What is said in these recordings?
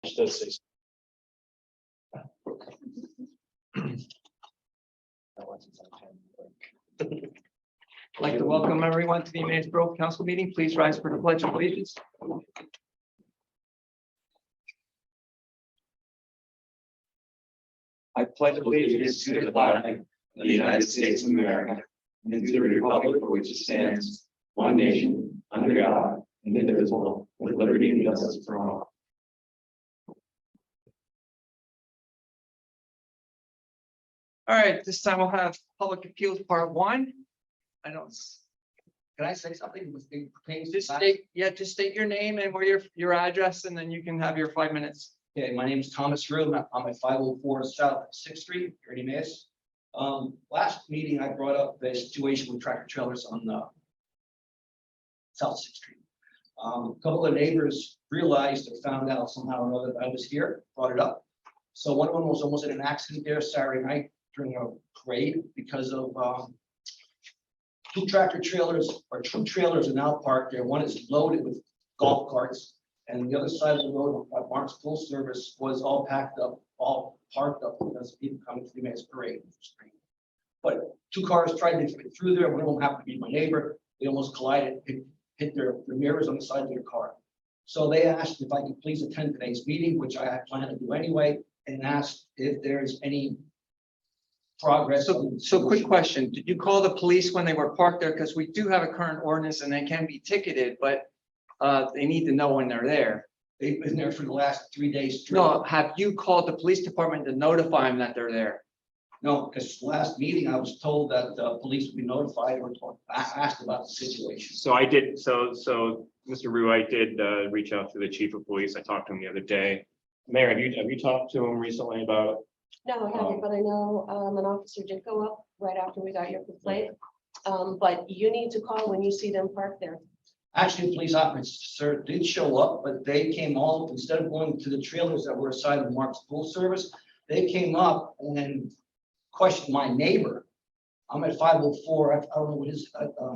I'd like to welcome everyone to the Emmaus Grove Council meeting. Please rise for the Pledge of Allegiance. I pledge allegiance to the flag of the United States of America and to the republic for which it stands, one nation, under God, indivisible, with liberty and justice for all. All right, this time we'll have public appeals part one. I don't. Can I say something with the pertains Just to that? just state your name and where your address, and then you can have your 5 minutes. Okay, my name is Thomas Rue. I'm at 504 South 6th Street, here in Emmaus. Last meeting, I brought up the situation with tractor trailers on the South 6th Street. A couple of neighbors realized or found out somehow or another that I was here, brought it up. So one of them was almost in an accident there Saturday night during a parade because of two tractor trailers or two trailers are now parked there. One is loaded with golf carts, and the other side of the road at Mark's Full Service was all packed up, all parked up because of people coming to the Emmaus parade. But two cars tried to get through there. One of them happened to be my neighbor. They almost collided, hit their mirrors on the side of their car. So they asked if I could please attend today's meeting, which I had planned to do anyway, and asked if there's any progress. So quick question, did you call the police when they were parked there? Because we do have a current ordinance and they can be ticketed, but they need to know when they're there. They've been there for the last 3 days. straight. No, have you called the police department to notify them that they're there? No, because last meeting I was told that the police would be notified or asked about the situation. So I did, so Mr. Rue, I did reach out to the chief of police. I talked to him the other day. Mayor, have you talked to him recently about it? No, I haven't, but I know an officer did go up right after we got your complaint. But you need to call when you see them parked there. Actually, the police officer did show up, but they came all, instead of going to the trailers that were assigned to Mark's Full Service, they came up and then questioned my neighbor. I'm at 504, I don't know what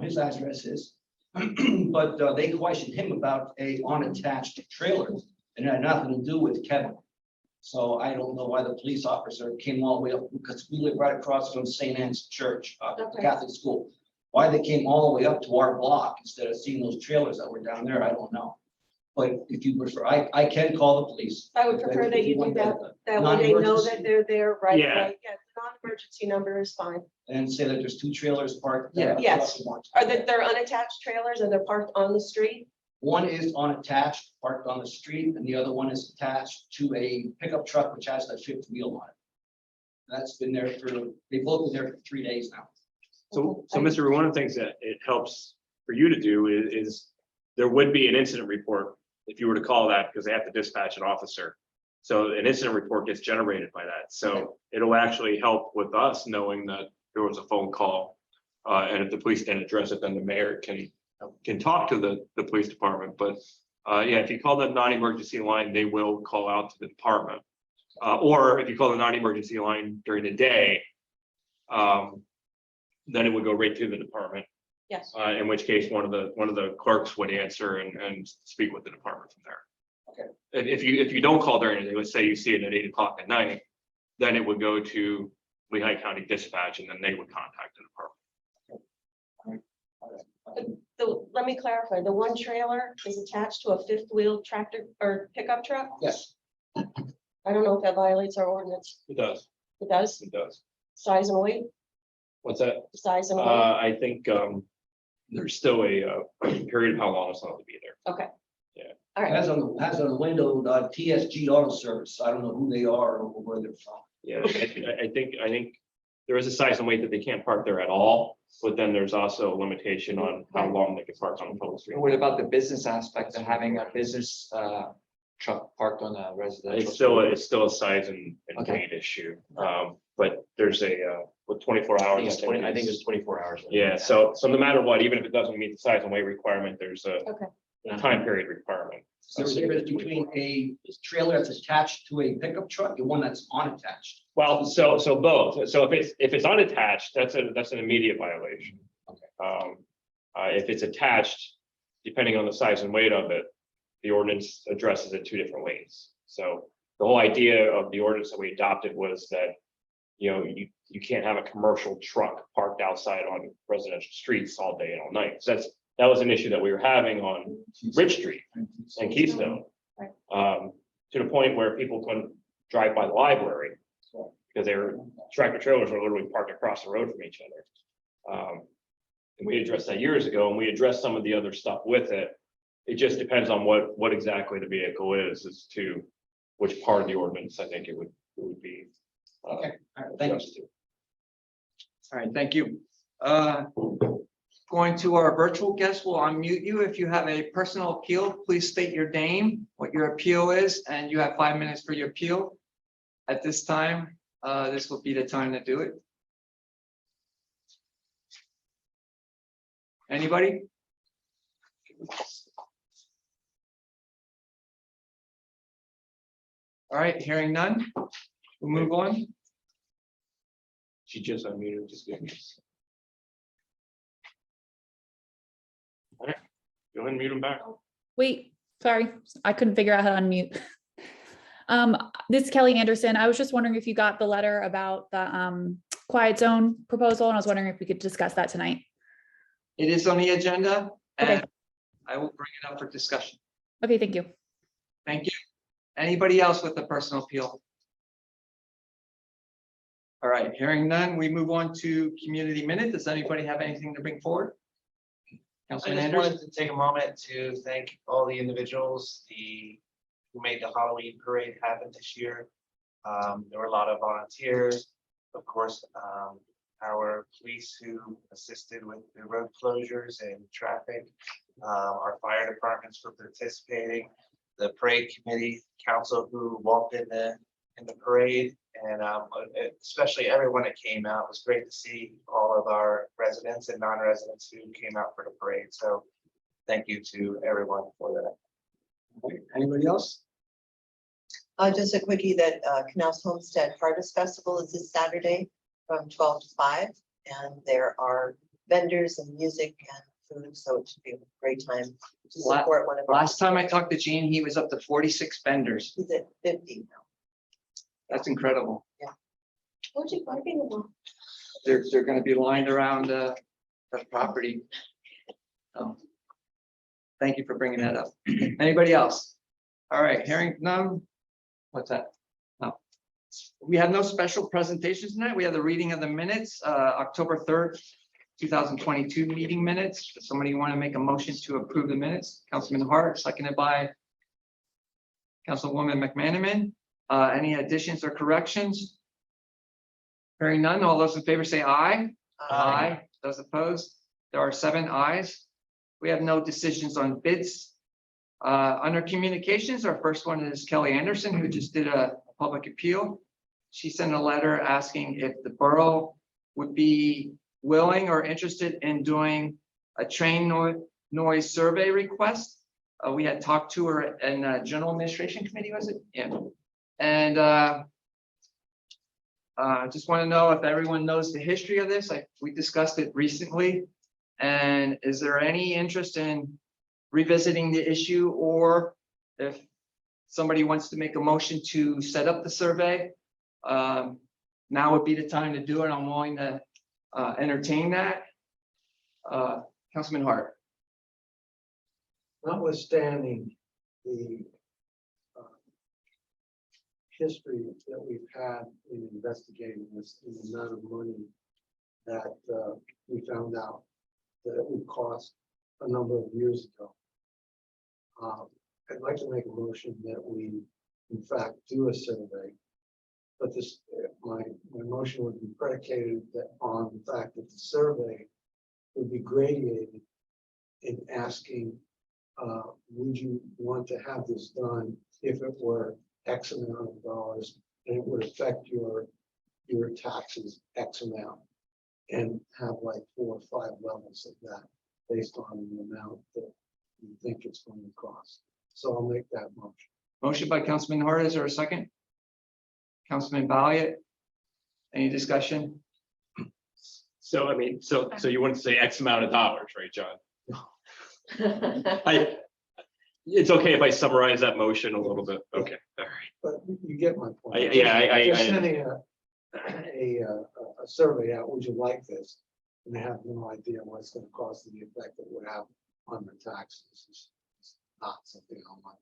his address is. But they questioned him about a unattached trailer, and it had nothing to do with Kevin. So I don't know why the police officer came all the way up, because we live right across from St. Anne's Church, Okay. Catholic school. Why they came all the way up to our block instead of seeing those trailers that were down there, I don't know. But if you prefer, I can call the police. I would prefer that you do that. That way they know that they're there right Yeah. away. Yeah, the non-emergency number is fine. And say that there's two trailers parked. Yeah. Yes. Are they're unattached trailers and they're parked on the street? One is unattached, parked on the street, and the other one is attached to a pickup truck which has that fifth wheel on it. That's been there they've both been there for 3 days now. So Mr. Rue, one of the things that it helps for you to do is there would be an incident report if you were to call that, because they have to dispatch an officer. So an incident report gets generated by that. So it'll actually help with us knowing that there was a phone call. And if the police can't address it, then the mayor can talk to the police department. But yeah, if you call the non-emergency line, they will call out to the department. Or if you call the non-emergency line during the day, then it would go right to the department. Yes. In which case one of the clerks would answer and speak with the department from there. Okay. If you don't call during the day, let's say you see it at 8 o'clock at night, then it would go to Lehigh County Dispatch, and then they would contact the department. Let me clarify, the one trailer is attached to a fifth wheel tractor or pickup truck? Yes, I don't know if that violates our ordinance. It does. It does? It does. Size and weight? What's that? Size and weight? I think there's still a period of how long it's allowed to be there. Okay. Yeah. All it right. has on the window, TSG Auto Service. I don't know who they are or where they're from. Yeah, I think there is a size and weight that they can't park there at all, but then there's also a limitation on how long they can park on a public street. What about the business aspect of having a business truck parked on a residential? It's still a size and Okay. weight issue. But there's with 24 hours. I think it's 24 hours. Yeah, so no matter what, even if it doesn't meet the size and weight requirement, there's a Okay. time period requirement. There's a difference between a trailer that's attached to a pickup truck and one that's unattached. Well, so both. So if it's unattached, that's an immediate violation. Okay. If it's attached, depending on the size and weight of it, the ordinance addresses it two different ways. So the whole idea of the ordinance that we adopted was that, you can't have a commercial truck parked outside on residential streets all day and all night. So that was an issue that we were having on Rich Street and Keystone. To the point where people couldn't drive by the library because tractor trailers were literally parked across the road from each other. And we addressed that years ago, and we addressed some of the other stuff with it. It just depends on what exactly the vehicle is as to which part of the ordinance I think it would be. Okay, all right, thank you. adjusted to. All right, thank you. Going to our virtual guests, we'll unmute you. If you have a personal appeal, please state your name, what your appeal is, and you have 5 minutes for your appeal. At this time, this will be the time to do it. Anybody? All right, hearing none, we'll move on. She just unmuted, just give me. All right, go ahead and mute him back. Wait, sorry, I couldn't figure out how to unmute. This is Kelly Anderson. I was just wondering if you got the letter about the quiet zone proposal, and I was wondering if we could discuss that tonight. It is on the agenda, Okay. and I will bring it up for discussion. Okay, thank you. Thank you. Anybody else with a personal appeal? All right, hearing none, we move on to community minute. Does anybody have anything to bring forward? I Councilman just Anderson? wanted to take a moment to thank all the individuals, who made the Halloween parade happen this year. There were a lot of volunteers, of course, our police who assisted with the road closures and traffic, our fire departments for participating, the parade committee council who walked in the parade, and especially everyone that came out. It was great to see all of our residents and non-residents who came out for the parade. So thank you to everyone for that. Anybody else? Just a quickie that Canals Homestead Harvest Festival is this Saturday from 12 to 5. And there are vendors and music and food, so it should be a great time to support one of our. Last time I talked to Gene, he was up to 46 vendors. He's at 50 now. That's incredible. What'd you parking about? They're gonna be lined around the property. So, thank you for bringing that up. Anybody else? All right, hearing none. What's that? No. We have no special presentations tonight. We have the reading of the minutes, October 3rd, 2022 meeting minutes. Does somebody want to make a motion to approve the minutes? Councilman Hart, seconded by Councilwoman McManaman. Any additions or corrections? Hearing none, all those in favor say aye. Aye. Those opposed? There are 7 ayes. We have no decisions on bids. Under communications, our first one is Kelly Anderson, who just did a public appeal. She sent a letter asking if the borough would be willing or interested in doing a train noise survey request. We had talked to her in General Administration Committee, was it? Yeah. And just want to know if everyone knows the history of this. We discussed it recently. And is there any interest in revisiting the issue, or if somebody wants to make a motion to set up the survey? Now would be the time to do it. I'm willing to entertain that. Councilman Hart. Notwithstanding the history that we've had in investigating this, and the amount of money that we found out that it would cost a number of years ago, I'd like to make a motion that we, in fact, do a survey. But this, my motion would be predicated on the fact that the survey would be gradated in asking, would you want to have this done if it were X amount of dollars and it would affect your taxes X amount, and have like 4 or 5 levels of that based on the amount that you think it's going to cost. So I'll make that motion. Motion by Councilman Hart. Is there a second? Councilman Balliet. Any discussion? So, I mean, so you wouldn't say X amount of dollars, right, John? It's okay if I summarize that motion a little bit. Okay, all right. But you get my point. I Just sending a survey out, would you like this? And they have no idea what it's gonna cost and the effect it would have on the taxes. It's not something I want.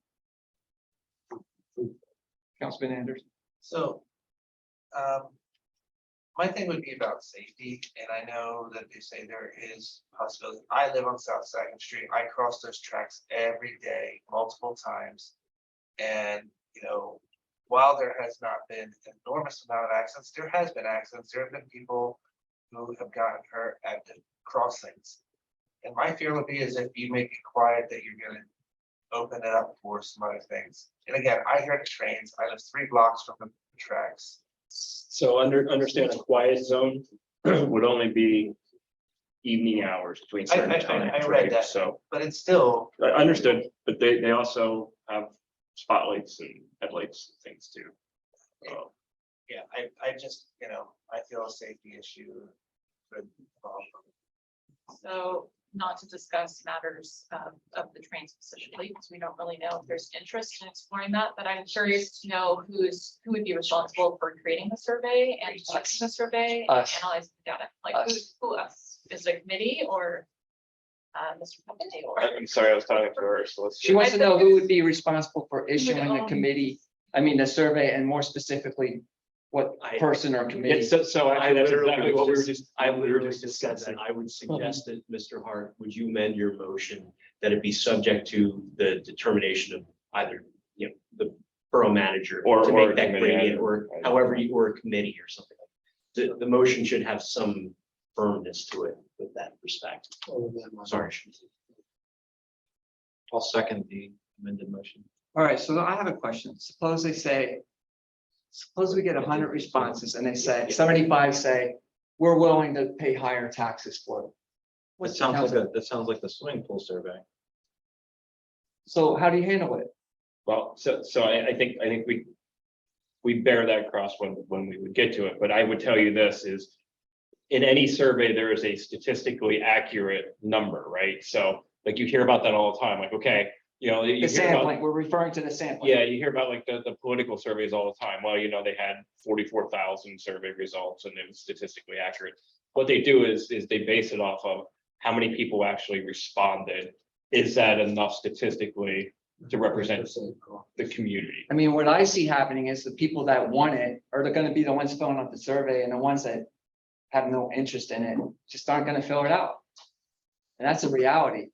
Councilman Anderson. So, my thing would be about safety, and I know that they say there is possibility. I live on South Second Street. I cross those tracks every day, multiple times. And, you know, while there has not been an enormous amount of accidents, there has been accidents. There have been people who have gotten hurt at the crossings. And my fear would be is if you make it quiet, that you're gonna open it up for some other things. And again, I hear the trains. I live 3 blocks from the tracks. So understand a quiet zone would only be evening hours between certain I times, read right? that. So But it's still, I understood, but they also have spotlights and headlights and things too. yeah, I just, you know, I feel a safety issue. could involve So not to discuss matters of the train specifically, because we don't really know if there's interest in exploring that, but I'm curious to know who would be responsible for creating the survey and collecting the survey and Us. analyzing the data? Like who us? Is it a committee or Mr. Company or? I'm sorry, I was talking to her, so let's. She wants to know who would be responsible for issuing the own- committee, the survey, and more specifically, what person or Yeah, committee. so I Actually, that's literally exactly what we were was just- just, I what we were literally just just said that. discussing. I would suggest that, Mr. Hart, would you amend your motion that it be subject to the determination of either, you know, the borough manager Or- to or make a that committee, gradient, I- or I- however you, or a committee or something. The motion should have some firmness to it with that respect. Sorry. I'll second the amended motion. All right, so I have a question. Suppose we get 100 responses and they say, 75 say, we're willing to pay higher taxes for it. What's the council- that sounds like the swimming pool survey. So how do you handle it? Well, so I think we bear that cross when we would get to it, but I would tell you this is. In any survey, there is a statistically accurate number, right? So like you hear about that all the time, like, okay, you know. you The hear about- sampling, we're referring to the sampling. Yeah, you hear about like the political surveys all the time. Well, you know, they had 44,000 survey results and it was statistically accurate. What they do is they base it off of how many people actually responded. Is that enough statistically to represent the community? What I see happening is the people that want it are gonna be the ones filling out the survey, and the ones that have no interest in it just aren't gonna fill it out. And that's a reality.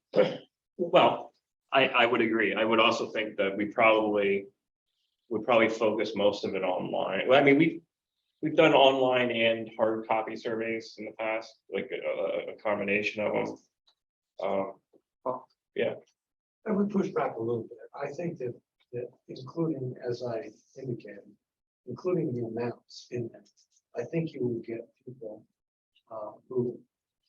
Well, I would agree. I would also think that we probably would focus most of it online. Well, I mean, we've done online and hard copy surveys in the past, like a combination of them. I would push back a little bit. I think that including, as I indicated, including the amounts in it, I think you will get people who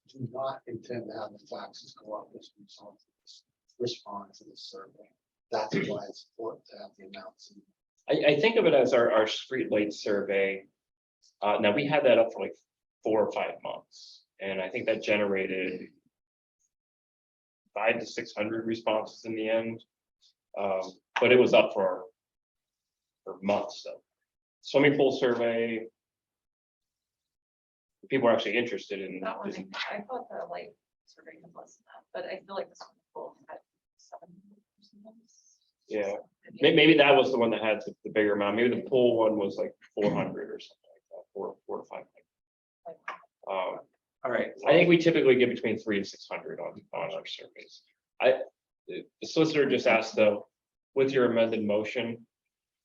do not intend to have the taxes go up as a result of this, respond to the survey. That's why it's important to have the amounts. I think of it as our streetlight survey. Now, we had that up for like 4 or 5 months, and I think that generated 500 to 600 responses in the end. But it was up for months, so. Swimming pool survey. People are actually interested in. That one, I thought the light survey was less than that, but I feel like this one had 7. Yeah, maybe that was the one that had the bigger amount. Maybe the pool one was like 400 or something like that, 4 to 500. All right. I think we typically get between 300 and 600 on our surveys. The solicitor just asked though, with your amended motion,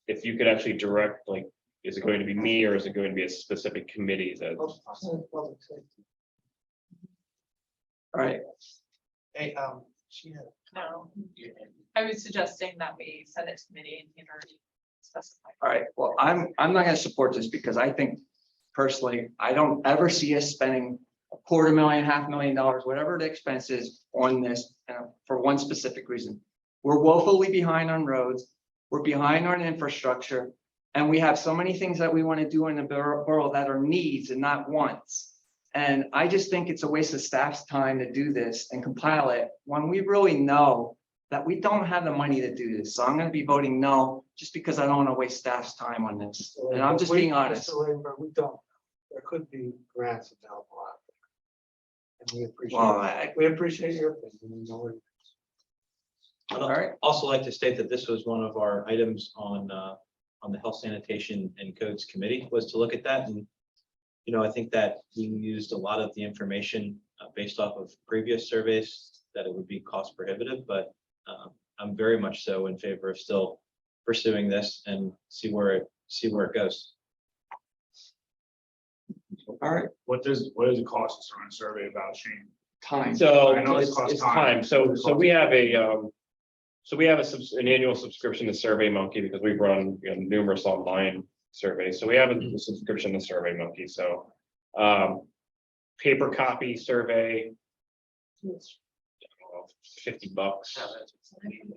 if you could actually direct, like, is it going to be me or is it going to be a specific committee that? All right, Hey, she had. No, I was suggesting that we send it to committee and you already specified. all right. Well, I'm not gonna support this because I think personally, I don't ever see us spending $250,000, $500,000, whatever the expense is on this for one specific reason. We're woefully behind on roads. We're behind on infrastructure. And we have so many things that we want to do in the borough that are needs and not wants. And I just think it's a waste of staff's time to do this and compile it when we really know that we don't have the money to do this. So I'm gonna be voting no, just because I don't want to waste staff's time on this. And I'm just being honest. Mr. Lambert, we don't. There could be grants available out there. And Well, I- we appreciate your opinion. We know it. All right. Also like to state that this was one of our items on the Health Sanitation and Codes Committee, was to look at that. And, I think that we used a lot of the information based off of previous surveys, that it would be cost prohibitive, but I'm very much so in favor of still pursuing this and see where it goes. All right, What does it cost us to run a survey about Shane? time. So I know it it's costs it's time. time. So we have an annual subscription to SurveyMonkey because we've run numerous online surveys. So we have a subscription to SurveyMonkey. So paper copy survey. It's, I don't know,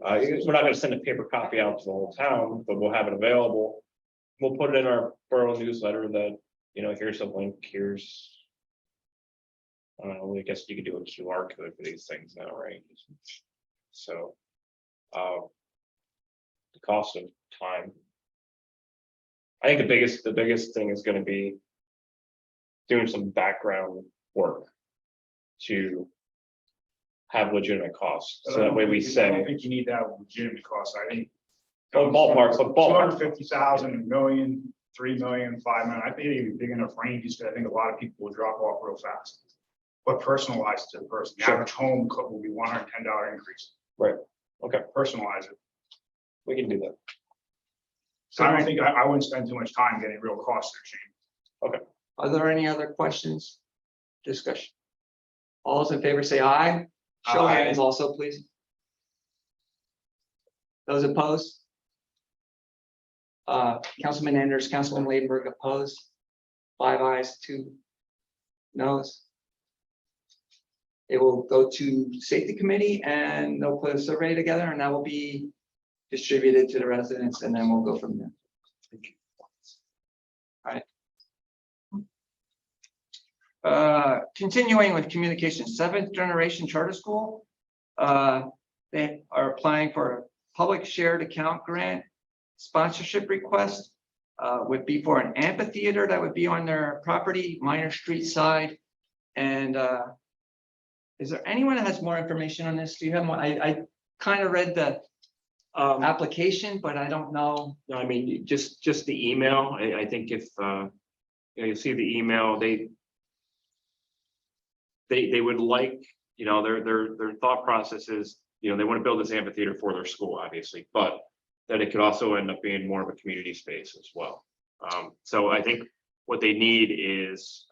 $50. We're not going to send a paper copy out to the whole town, but we'll have it available. We'll put it in our borough newsletter that, here's a link, here's. I don't know, I guess you could do a QR code for these things now, right? So. The cost of time. I think the biggest thing is gonna be. Doing some background work. To. Have legitimate costs, so that way we I don't say, think you need that legitimate cost, I think. Well, ballpark, but ballpark. 250,000, a million, 3 million, 5 million, I think even big enough ranges, because I think a lot of people will drop off real fast. But personalized to the person, the Sure. average home cook will be $110 increase, okay, personalize it. we can do that. So I don't think, I wouldn't spend too much time getting real costs there, Shane. Are there any other questions? Discussion? All those in favor say aye. Show of Aye. hands also, please. Those opposed? Councilman Anders, Councilman Ladenburg opposed. 5 ayes, 2 noes. It will go to Safety Committee and they'll put a survey together and that will be distributed to the residents and then we'll go from there. All right. Continuing with communication, 7th generation charter school. They are applying for a public shared account grant sponsorship request. Would be for an amphitheater that would be on their property, Minor Street side. And is there anyone that has more information on this? Do you have more? I kind of read the application, but I don't know. No, I mean, just the email, I think if, you see the email, they would like, their thought process is, they want to build this amphitheater for their school, obviously, but that it could also end up being more of a community space as well. So I think what they need is,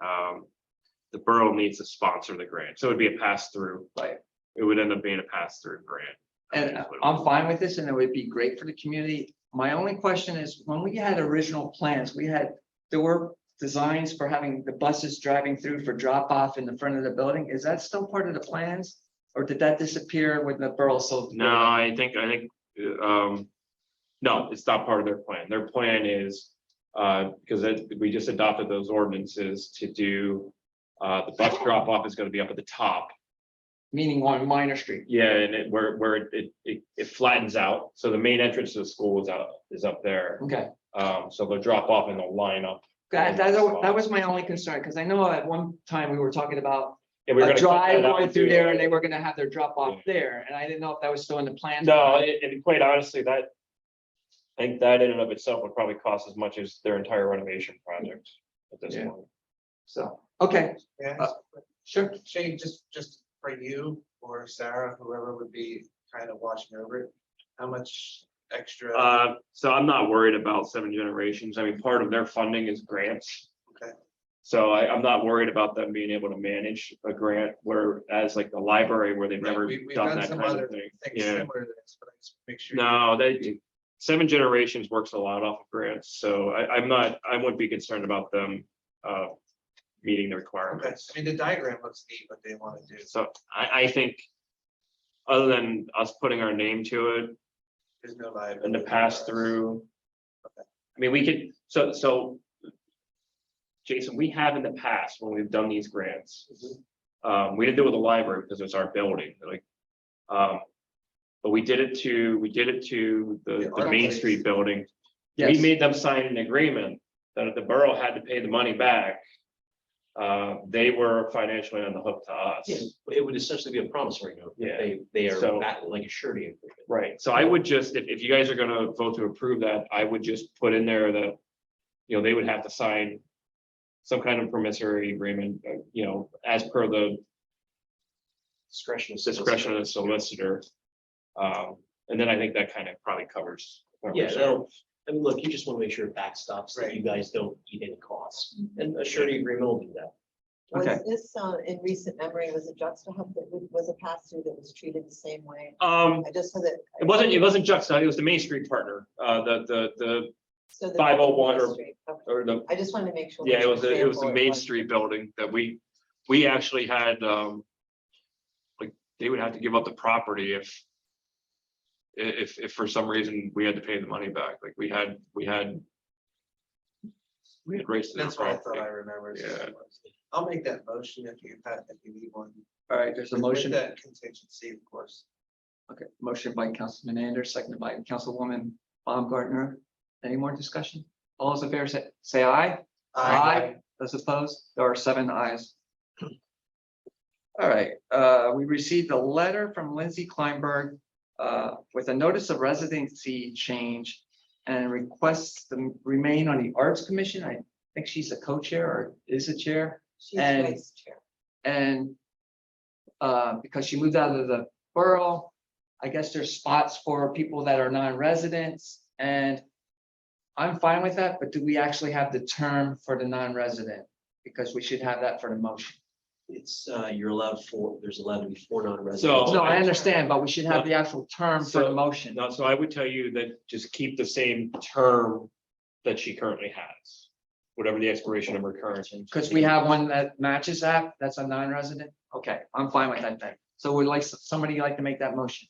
the borough needs to sponsor the grant. So it'd be a pass-through, Right. it would end up being a pass-through grant. And I'm fine with this and it would be great for the community. My only question is, when we had original plans, there were designs for having the buses driving through for drop off in the front of the building. Is that still part of the plans? Or did that disappear when the borough sold? the No, building? I think, no, it's not part of their plan. Their plan is, because we just adopted those ordinances to do, the bus drop off is gonna be up at the top. Meaning on Minor Street. Yeah, and where it flattens out. So the main entrance to the school is up there. Okay. So they'll drop off and they'll line up. That was my only concern, because I know at one time we were talking about And we're a gonna cut drive that out going through too. there and they were gonna have their drop off there. And I didn't know if that was still in the plans. No, and quite honestly, I think that in and of itself would probably cost as much as their entire renovation project at this Yeah. point. So, okay, Yeah, sure. Shane, just for you or Sarah, whoever would be kind of watching over it, how much extra? So I'm not worried about 7 generations. I mean, part of their funding is grants. Okay. So I'm not worried about them being able to manage a grant, whereas like the library where they've Right, never we've done done that some kind other of thing. Things Yeah, similar to this, but I just make sure. no, 7 generations works a lot off of grants, so I wouldn't be concerned about them meeting the Okay, requirements. I mean, the diagram looks neat, what they want to do. So I think, other than us putting our name to it There's no liability. and the pass through. Okay. I mean, we could, so. Jason, we have in the past, when we've done these grants. We didn't do it with the library because it's our building, like. But we did it to the Main Street building. We Yes. made them sign an agreement that if the borough had to pay the money back, they were financially on the hook to us. Yeah, it would essentially be a promissory note. Yeah. They So- are like a surety agreement. Right, so I would just, if you guys are gonna vote to approve that, I would just put in there that, they would have to sign some kind of promissory agreement, as per the Discretion. discretion of the solicitor. And then I think that kind of probably covers. Yeah, that'll, I mean, look, you just want to make sure it backstops that you guys don't eat any costs, and a surety agreement will do that. Okay. Was this, in recent memory, was it Juxta Hub that was a pass-through that was treated the same way? I I just so that. It wasn't Juxta, it was the Main Street partner, the So the 501 or- Street, okay. or the, I just wanted to make sure. yeah, it was the example Main was- Street building that we actually had, like, they would have to give up the property if for some reason we had to pay the money back, like we had raised the That's what I thought property. I remember. Yeah. I'll make that motion if you need one. All right, there's a With motion. that contingency, of course. Okay, motion by Councilman Anders, seconded by Councilwoman Baumgartner. Any more discussion? All those in favor say aye. Those opposed? There are 7 ayes. All right, we received a letter from Lindsay Kleinberg with a notice of residency change and requests to remain on the Arts Commission. I think she's a co-chair or is a chair. She's And- vice chair. And because she moved out of the borough, I guess there's spots for people that are non-residents, and I'm fine with that, but do we actually have the term for the non-resident? Because we should have that for the motion. It's, there's allowed to be 4 non-residents. So- No, I understand, but we should have the actual term for the So- motion. No, so I would tell you that just keep the same term that she currently has, whatever the expiration of her current. Because we have one that matches that, that's a non-resident. Okay, I'm fine with that then. So would like, somebody like to make that motion?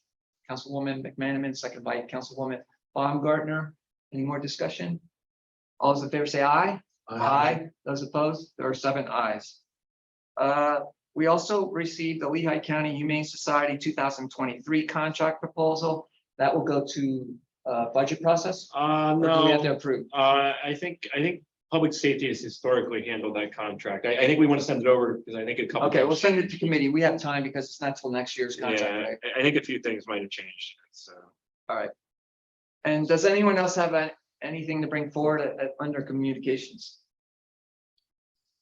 Councilwoman McManaman, second by Councilwoman Baumgartner. Any more discussion? All those in favor say aye. Aye. Those opposed? There are 7 ayes. We also received the Lehigh County Humane Society 2023 contract proposal. That will go to budget process. Or do we have to No, approve? I think public safety has historically handled that contract. I think we want to send it over because I think a couple. Okay, we'll send it to committee. We have time because it's not till next year's contract, Yeah, right? I think a few things might have changed, so. And does anyone else have anything to bring forward under communications?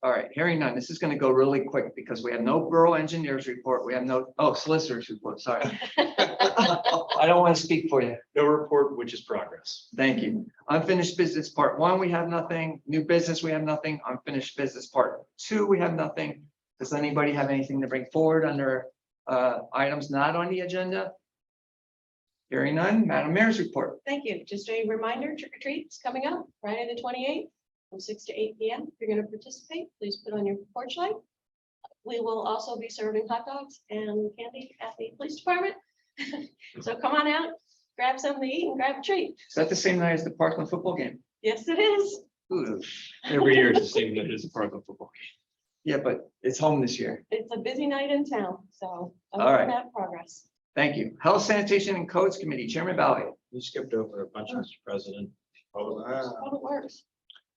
All right, hearing none. This is going to go really quick because we have no borough engineers report. We have no, solicitors report, sorry. I don't want to speak for you. No report, which is progress. Thank you. Unfinished business part 1, we have nothing. New business, we have nothing. Unfinished business part 2, we have nothing. Does anybody have anything to bring forward under items not on the agenda? Hearing none, Madam Mayor's report. Thank you. Just a reminder, trick or treat's coming up Friday the 28th from 6 to 8 p.m. If you're going to participate, please put on your porch light. We will also be serving hot dogs and candy at the police department. So come on out, grab something to eat and grab a treat. Is that the same night as the Parkland football game? Yes, it is. Ooh, Every year it's the same, that is a part of the football. yeah, but it's home this year. It's a busy night in town, so. All other right. than that, progress. Thank you. Health, Sanitation and Codes Committee, Chairman Valley. You skipped over a bunch, Mr. President. How it works.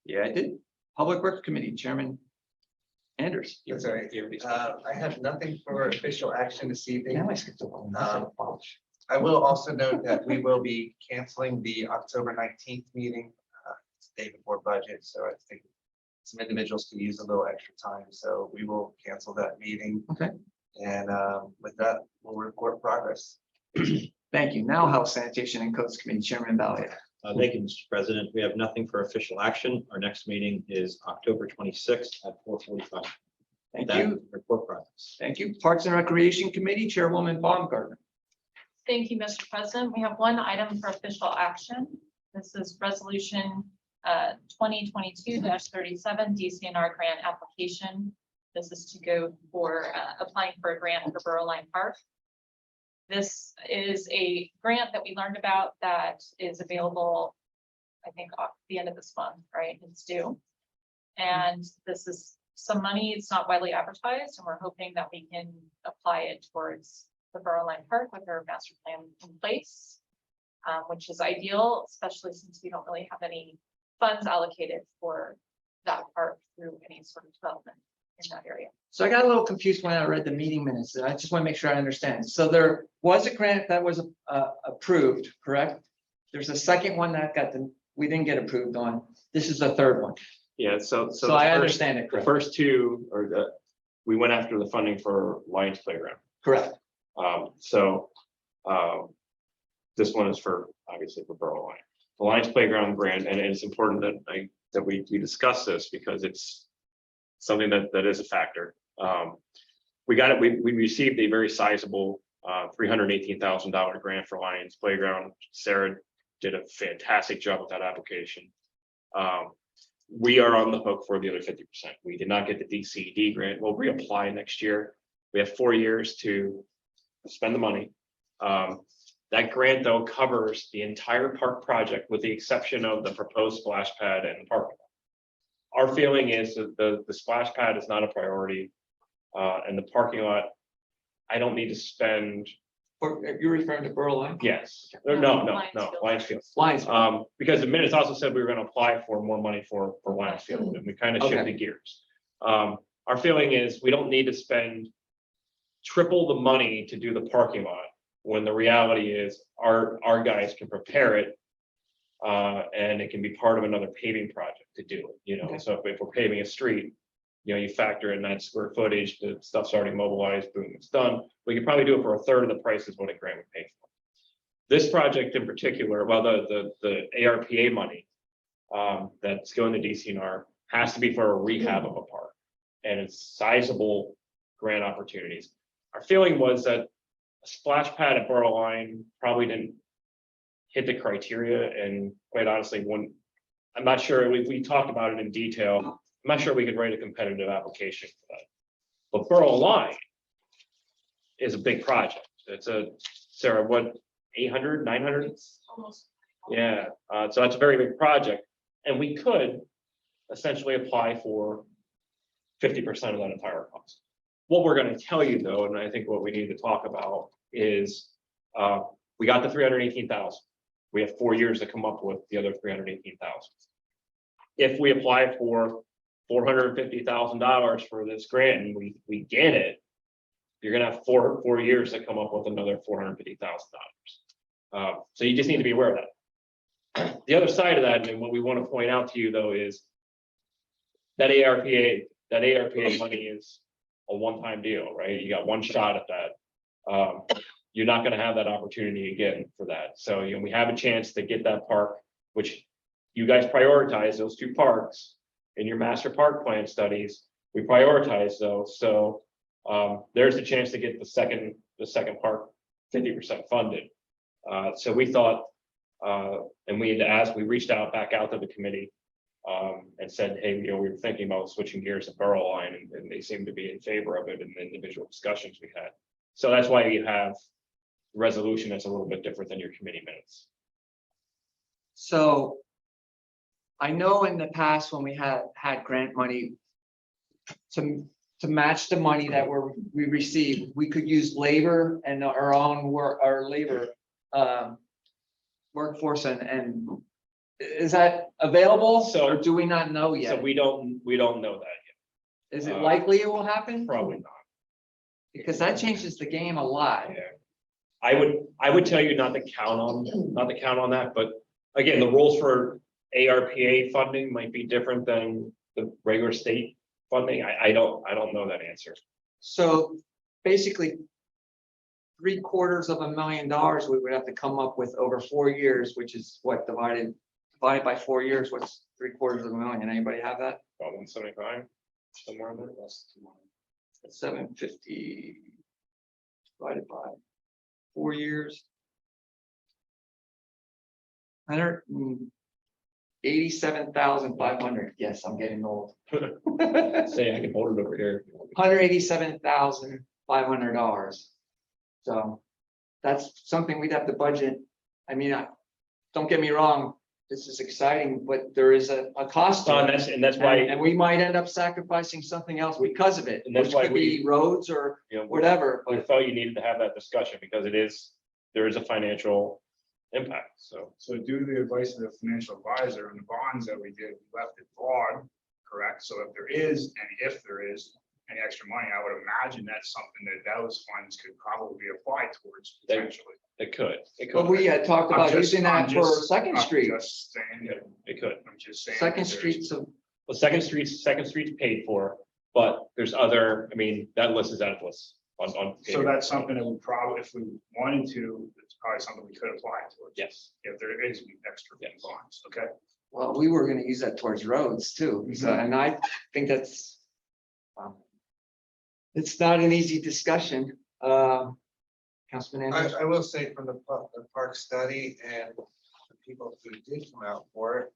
Yeah, I did. Public Works Committee, Chairman Anders. That's all right. I have nothing for official action this evening. Now I skipped the one. I will also note that we will be canceling the October 19th meeting. It's the day before budget, so I think some individuals could use a little extra time, so we will cancel that meeting. Okay. And with that, we'll report progress. Thank you. Now Health, Sanitation and Codes Committee, Chairman Valley. Thank you, Mr. President. We have nothing for official action. Our next meeting is October 26th at 4:45. Thank That you. report progress. Thank you. Parks and Recreation Committee, Chairwoman Baumgartner. Thank you, Mr. President. We have one item for official action. This is resolution 2022-37 DCNR grant application. This is to go for applying for a grant for Borough Line Park. This is a grant that we learned about that is available, I think, off the end of this month, right? It's due. And this is some money. It's not widely advertised, and we're hoping that we can apply it towards the Borough Line Park with our master plan in place. Which is ideal, especially since we don't really have any funds allocated for that park through any sort of development in that area. So I got a little confused when I read the meeting minutes, and I just want to make sure I understand. So there was a grant that was approved, correct? There's a second one that we didn't get approved on. This is the third one. Yeah, so. So the I first- understand it The correct. first two we went after the funding for Lions Playground. Correct. This one is for, obviously for Borough Line. The Lions Playground grant, and it's important that we discuss this because it's something that is a factor. We got it, we received a very sizable $318,000 grant for Lions Playground. Sarah did a fantastic job with that application. We are on the hook for the other 50%. We did not get the DCD grant. We'll reapply next year. We have 4 years to spend the money. That grant, though, covers the entire park project with the exception of the proposed splash pad and the parking lot. Our feeling is that the splash pad is not a priority, and the parking lot, I don't need to spend, Or you're referring to Borough Line? yes, no, Lionsfield. Lionsfield. Lines. Because the minutes also said we were gonna apply for more money for Lionsfield, and we kind of Okay. shifted gears. Our feeling is we don't need to spend triple the money to do the parking lot, when the reality is our guys can prepare it. And it can be part of another paving project to do it, you know, Okay. so if we're paving a street, you know, you factor in that square footage, the stuff's already mobilized, boom, it's done. We could probably do it for a third of the price is what a grant would pay for. This project in particular, well, the ARPA money that's going to DCNR has to be for a rehab of a park. And it's sizable grant opportunities. Our feeling was that a splash pad at Borough Line probably didn't hit the criteria, and quite honestly, I'm not sure, we talked about it in detail. I'm not sure we could write a competitive application for that. But Borough Line is a big project. It's Sarah, what, 800, 900? It's almost. Yeah, so that's a very big project, and we could essentially apply for 50% of that entire cost. What we're gonna tell you though, and I think what we need to talk about is, we got the 318,000. We have 4 years to come up with the other 318,000. If we apply for $450,000 for this grant and we get it, you're gonna have four years to come up with another $450,000. So you just need to be aware of that. The other side of that, and what we want to point out to you though, is that ARPA money is a one-time deal, right? You got one shot at that. You're not going to have that opportunity again for that. So, you know, we have a chance to get that park, which you guys prioritize those two parks in your master park plan studies. We prioritize those. So there's a chance to get the second park 50% funded. So we thought, and we reached back out to the committee and said, hey, you know, we were thinking about switching gears to Borough Line, and they seemed to be in favor of it in the individual discussions we had. So that's why you have resolution that's a little bit different than your committee minutes. So I know in the past when we had grant money to match the money that we received, we could use labor and our own work, our labor workforce, and is that available? So- Or do we not know So yet? we don't know that Is it likely it will happen? yet. Probably not. Because that changes the game a lot. Yeah. I would tell you not to count on that, but again, the rules for ARPA funding might be different than the regular state funding. I don't know that answer. So basically, $750,000 we would have to come up with over 4 years, which is what divided by 4 years, what's $750,000? Anybody have that? About 175, somewhere in there. 750 divided by 4 years. 187,500. Yes, I'm getting old. Say I can hold it over here. $187,500. So that's something we'd have to budget. I mean, don't get me wrong, this is exciting, but there is a cost. to So, it. and that's why, And we might end up sacrificing something else because of it, And that's which why could be roads or you know, whatever, we but felt you needed to have that discussion because there is a financial impact, so. So due to the advice of the financial advisor and the bonds that we did, we left it broad, correct? So if there is any extra money, I would imagine that's something that those funds could probably be applied towards They- potentially. It could, but we had talked about I'm just- using I'm that for just- Second I'm Street. just saying that- it could. I'm just saying. Second that there's- Street's a Well, Second Street's paid for, but there's other, I mean, that list is endless on. So that's something that we probably, if we wanted to, it's probably something we could apply towards. Yes. If there is extra Yes. bonds, okay? Well, we were gonna use that towards roads too, so, and I think that's. It's not an easy discussion, Councilman Andrews. I will say from the park study and the people who did come out for it.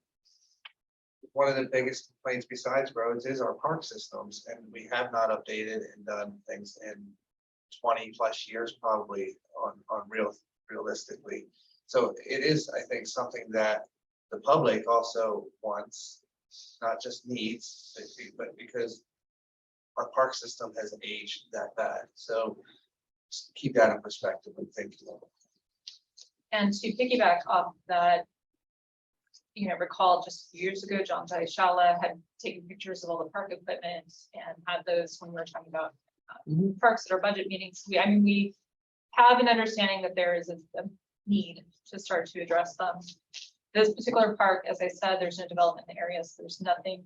One of the biggest complaints besides roads is our park systems, and we have not updated and done things in 20+ years, probably realistically. So it is, I think, something that the public also wants, not just needs, but because our park system has aged that bad. So just keep that in perspective and think. And to piggyback off that, recall just a few years ago, John Shala had taken pictures of all the park equipment and had those when we were talking about Mhm. parks at our budget meetings. We have an understanding that there is a need to start to address them. This particular park, as I said, there's no development in the area, so there's nothing.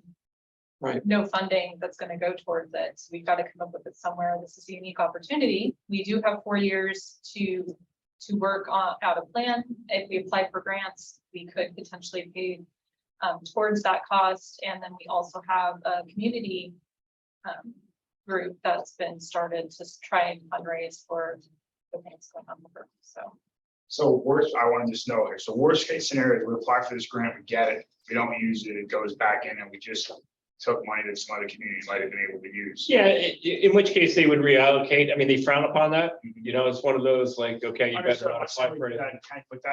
Right. No funding that's going to go towards it. So we've got to come up with it somewhere. This is a unique opportunity. We do have 4 years to work on out a plan. If we apply for grants, we could potentially pay towards that cost. And then we also have a community group that's been started to try and fundraise for the things going on with her. So I want to just know here, so worst case scenario, is we apply for this grant, we get it, we don't use it, it goes back in and we just took money that some other community might have been able to use. Yeah, in which case they would reallocate. I mean, they frown upon that. It's one of those like, okay, you better not apply for it.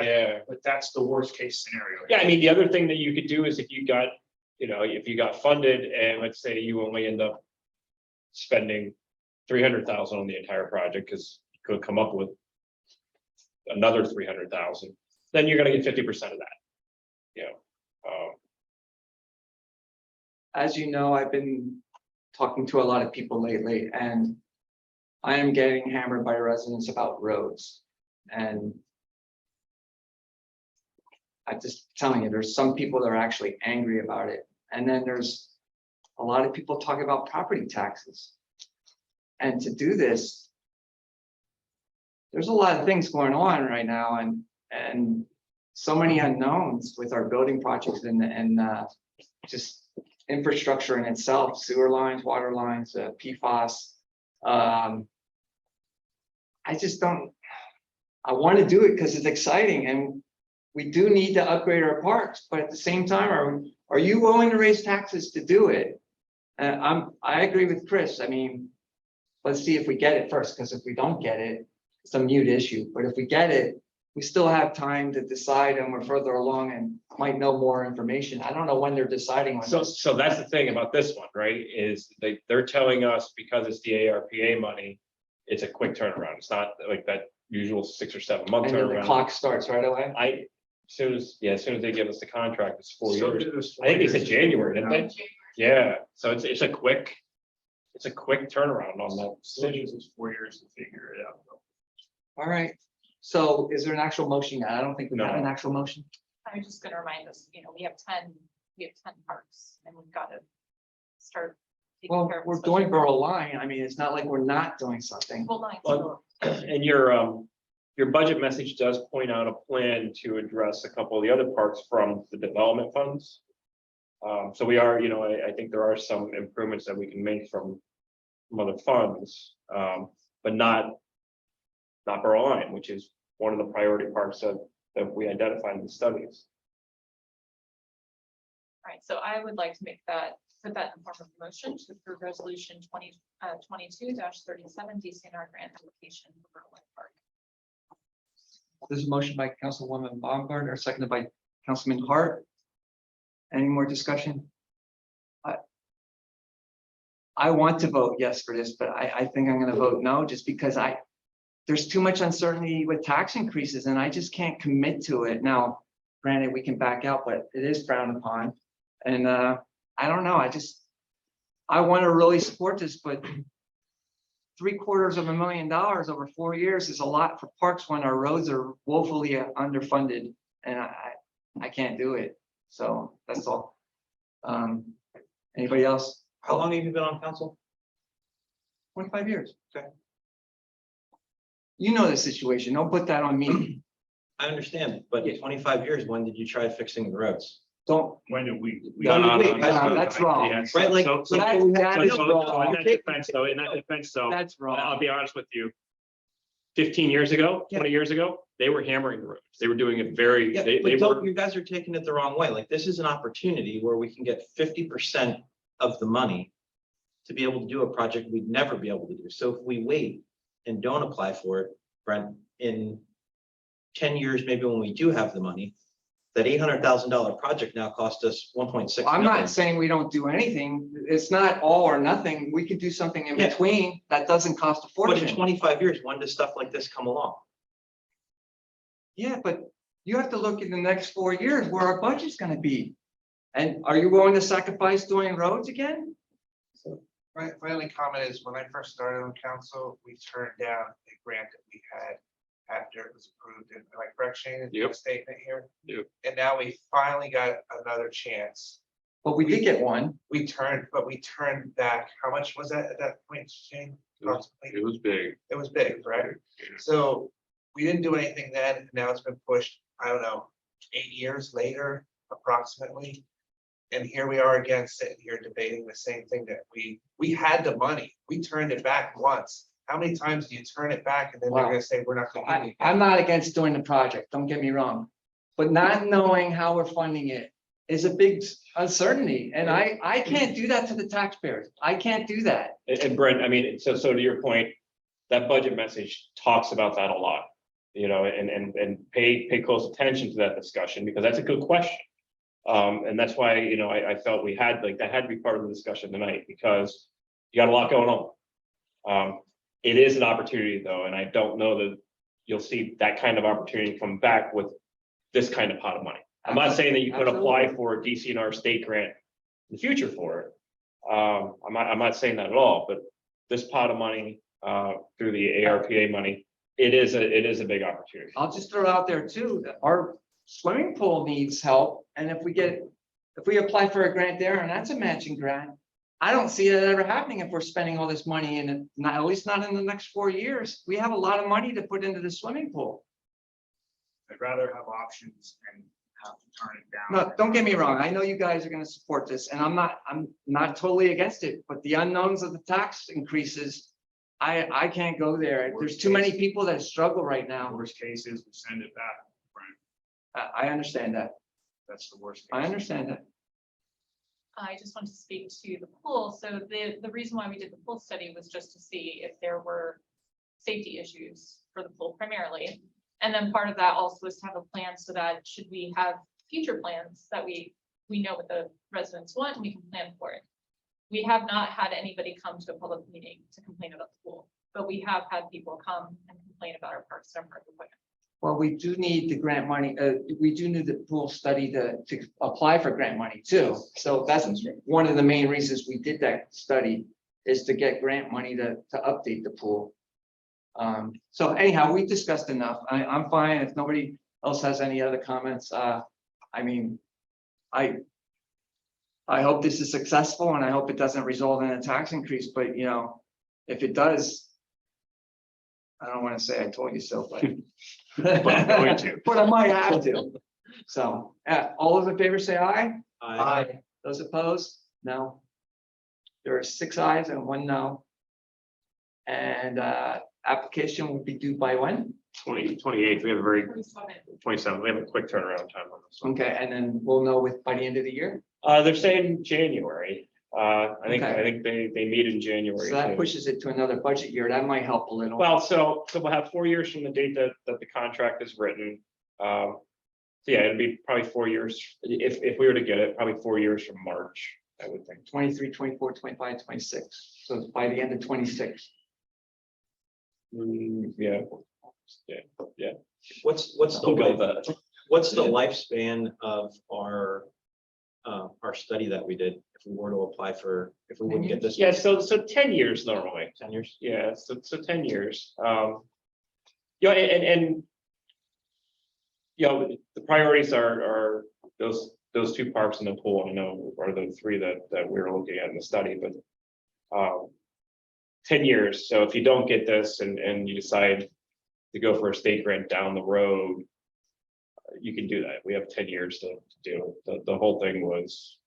Yeah. But that's the worst case scenario. Yeah, I mean, the other thing that you could do is if you got funded and let's say you only end up spending 300,000 on the entire project, because you could come up with another 300,000, then you're gonna get 50% of that. As you know, I've been talking to a lot of people lately, and I am getting hammered by residents about roads. And I'm just telling you, there's some people that are actually angry about it. And then there's a lot of people talking about property taxes. And to do this, there's a lot of things going on right now, and so many unknowns with our building projects and just infrastructure in itself, sewer lines, water lines, PFAS. I just don't, I want to do it because it's exciting and we do need to upgrade our parks, but at the same time, are you willing to raise taxes to do it? I agree with Chris. I mean, let's see if we get it first, because if we don't get it, it's a mute issue. But if we get it, we still have time to decide and we're further along and might know more information. I don't know when they're deciding on this. So that's the thing about this one, right? Is they're telling us because it's the ARPA money, it's a quick turnaround. It's not like that usual 6 or 7 month And then the turnaround. clock starts right away. As soon as they give us the contract, it's 4 So years. do this I think they 4 said years. January, didn't they? Yeah, so it's a quick turnaround on that So decision. it's 4 years to figure it out. All right. So is there an actual motion yet? I don't think we have an No. actual motion. I'm just gonna remind us, we have 10 parks and we've got to start. taking Well, care of we're especially doing Borough Line. I mean, it's not like we're not doing something. full lines. Well, And your budget message does point out a plan to address a couple of the other parts from the development funds. So we are, I think there are some improvements that we can make from other funds, but not Borough Line, which is one of the priority parks that we identified in the studies. All right, so I would like to put that in form of a motion to approve resolution 2022-37 DCNR grant application for Berlin Park. There's a motion by Councilwoman Baumgartner, seconded by Councilman Hart. Any more discussion? I want to vote yes for this, but I think I'm gonna vote no, just because there's too much uncertainty with tax increases and I just can't commit to it. Now, granted, we can back out, but it is frowned upon. And I don't know, I want to really support this, but $750,000 over 4 years is a lot for parks when our roads are woefully underfunded and I can't do it. So that's all. Anybody else? How long have you been on council? 25 years. Okay. You know the situation. Don't put that on me. I understand, but 25 years, when did you try fixing the roads? Don't. When did we? That's wrong. Right, like- That is wrong. In that defense, though, That's I'll wrong. be honest with you. 15 years ago, 20 years ago, they were hammering the roads. They were doing it very, Yeah, they but don't, were, you guys are taking it the wrong way. Like, this is an opportunity where we can get 50% of the money to be able to do a project we'd never be able to do. So if we wait and don't apply for it, Brent, in 10 years, maybe when we do have the money, that $800,000 project now cost us 1.6 I'm million. not saying we don't do anything. It's not all or nothing. We could do something in Yeah. between that doesn't cost a But in fortune. 25 years, when does stuff like this come along? Yeah, but you have to look at the next 4 years where our budget's gonna be. And are you willing to sacrifice doing roads again? My only comment is, when I first started on council, we turned down a grant that we had after it was approved, and am I correct, Shane? Yep. The statement here? Yep. And now we finally got another chance. But we did get one. We turned back, how much was that at that point, Shane? Approximately? it was big. It was big, right? So we didn't do anything then, and now it's been pushed, I don't know, 8 years later, approximately. And here we are again, sitting here debating the same thing that we had the money, we turned it back once. How many times do you turn it back and then they're Wow. gonna say, we're not gonna give you? I'm not against doing the project, don't get me wrong. But not knowing how we're funding it is a big uncertainty. And I can't do that to the taxpayers. I can't do that. And Brent, I mean, so to your point, that budget message talks about that a lot. You know, and pay close attention to that discussion, because that's a good question. And that's why, you know, I felt we had, like, that had to be part of the discussion tonight, because you got a lot going on. It is an opportunity, though, and I don't know that you'll see that kind of opportunity come back with this kind of pot of money. I'm not saying that you could apply for a DCNR state grant in the future for it. I'm not saying that at all, but this pot of money, through the ARPA money, it is a big opportunity. I'll just throw out there too, that our swimming pool needs help. And if we apply for a grant there and that's a matching grant, I don't see that ever happening if we're spending all this money in it, not, at least not in the next 4 years. We have a lot of money to put into the swimming pool. I'd rather have options and have to turn it down. No, don't get me wrong. I know you guys are gonna support this and I'm not totally against it, but the unknowns of the tax increases, I can't go there. There's too many people that struggle right now. Worst case is we send it back, Brian. I understand that. That's the worst. I case. understand that. I just want to speak to the pool. So the reason why we did the pool study was just to see if there were safety issues for the pool primarily. And then part of that also was to have a plan so that should we have future plans that we know what the residents want, we can plan for it. We have not had anybody come to a public meeting to complain about the pool, but we have had people come and complain about our parks and our park equipment. Well, we do need the grant money, we do need the pool study to apply for grant money too. So that's one of the main reasons we did that study, is to get grant money to update the pool. So anyhow, we discussed enough. I'm fine. If nobody else has any other comments, I mean, I hope this is successful and I hope it doesn't result in a tax increase, but you know, if it does, I don't want to say I told you so, but But I'm going to. but I might have to. So, all those in favor say aye. Those opposed? No. There are 6 ayes and 1 no. And application will be due by when? 28th, we have a very 27. 27th, we have a quick turnaround time on this one. Okay, and then we'll know by the end of the year. They're saying January. I think Okay. they meet in January. So that too. pushes it to another budget year. That might help a little. Well, so we'll have 4 years from the date that the contract is written. So yeah, it'd be probably 4 years, if we were to get it, probably 4 years from March, I would think. 23, 24, 25, 26. So it's by the end of 26. Yeah. What's the, We'll go with life- that. what's the lifespan of our study that we did? If we were to apply for, if we wouldn't get this. Yeah, so 10 years normally. 10 years? Yeah, so 10 years. Yeah, and you know, the priorities are those two parks in the pool, I know are the three that we're looking at in the study, but 10 years. So if you don't get this and you decide to go for a state grant down the road, you can do that. We have 10 years to do it. The whole thing was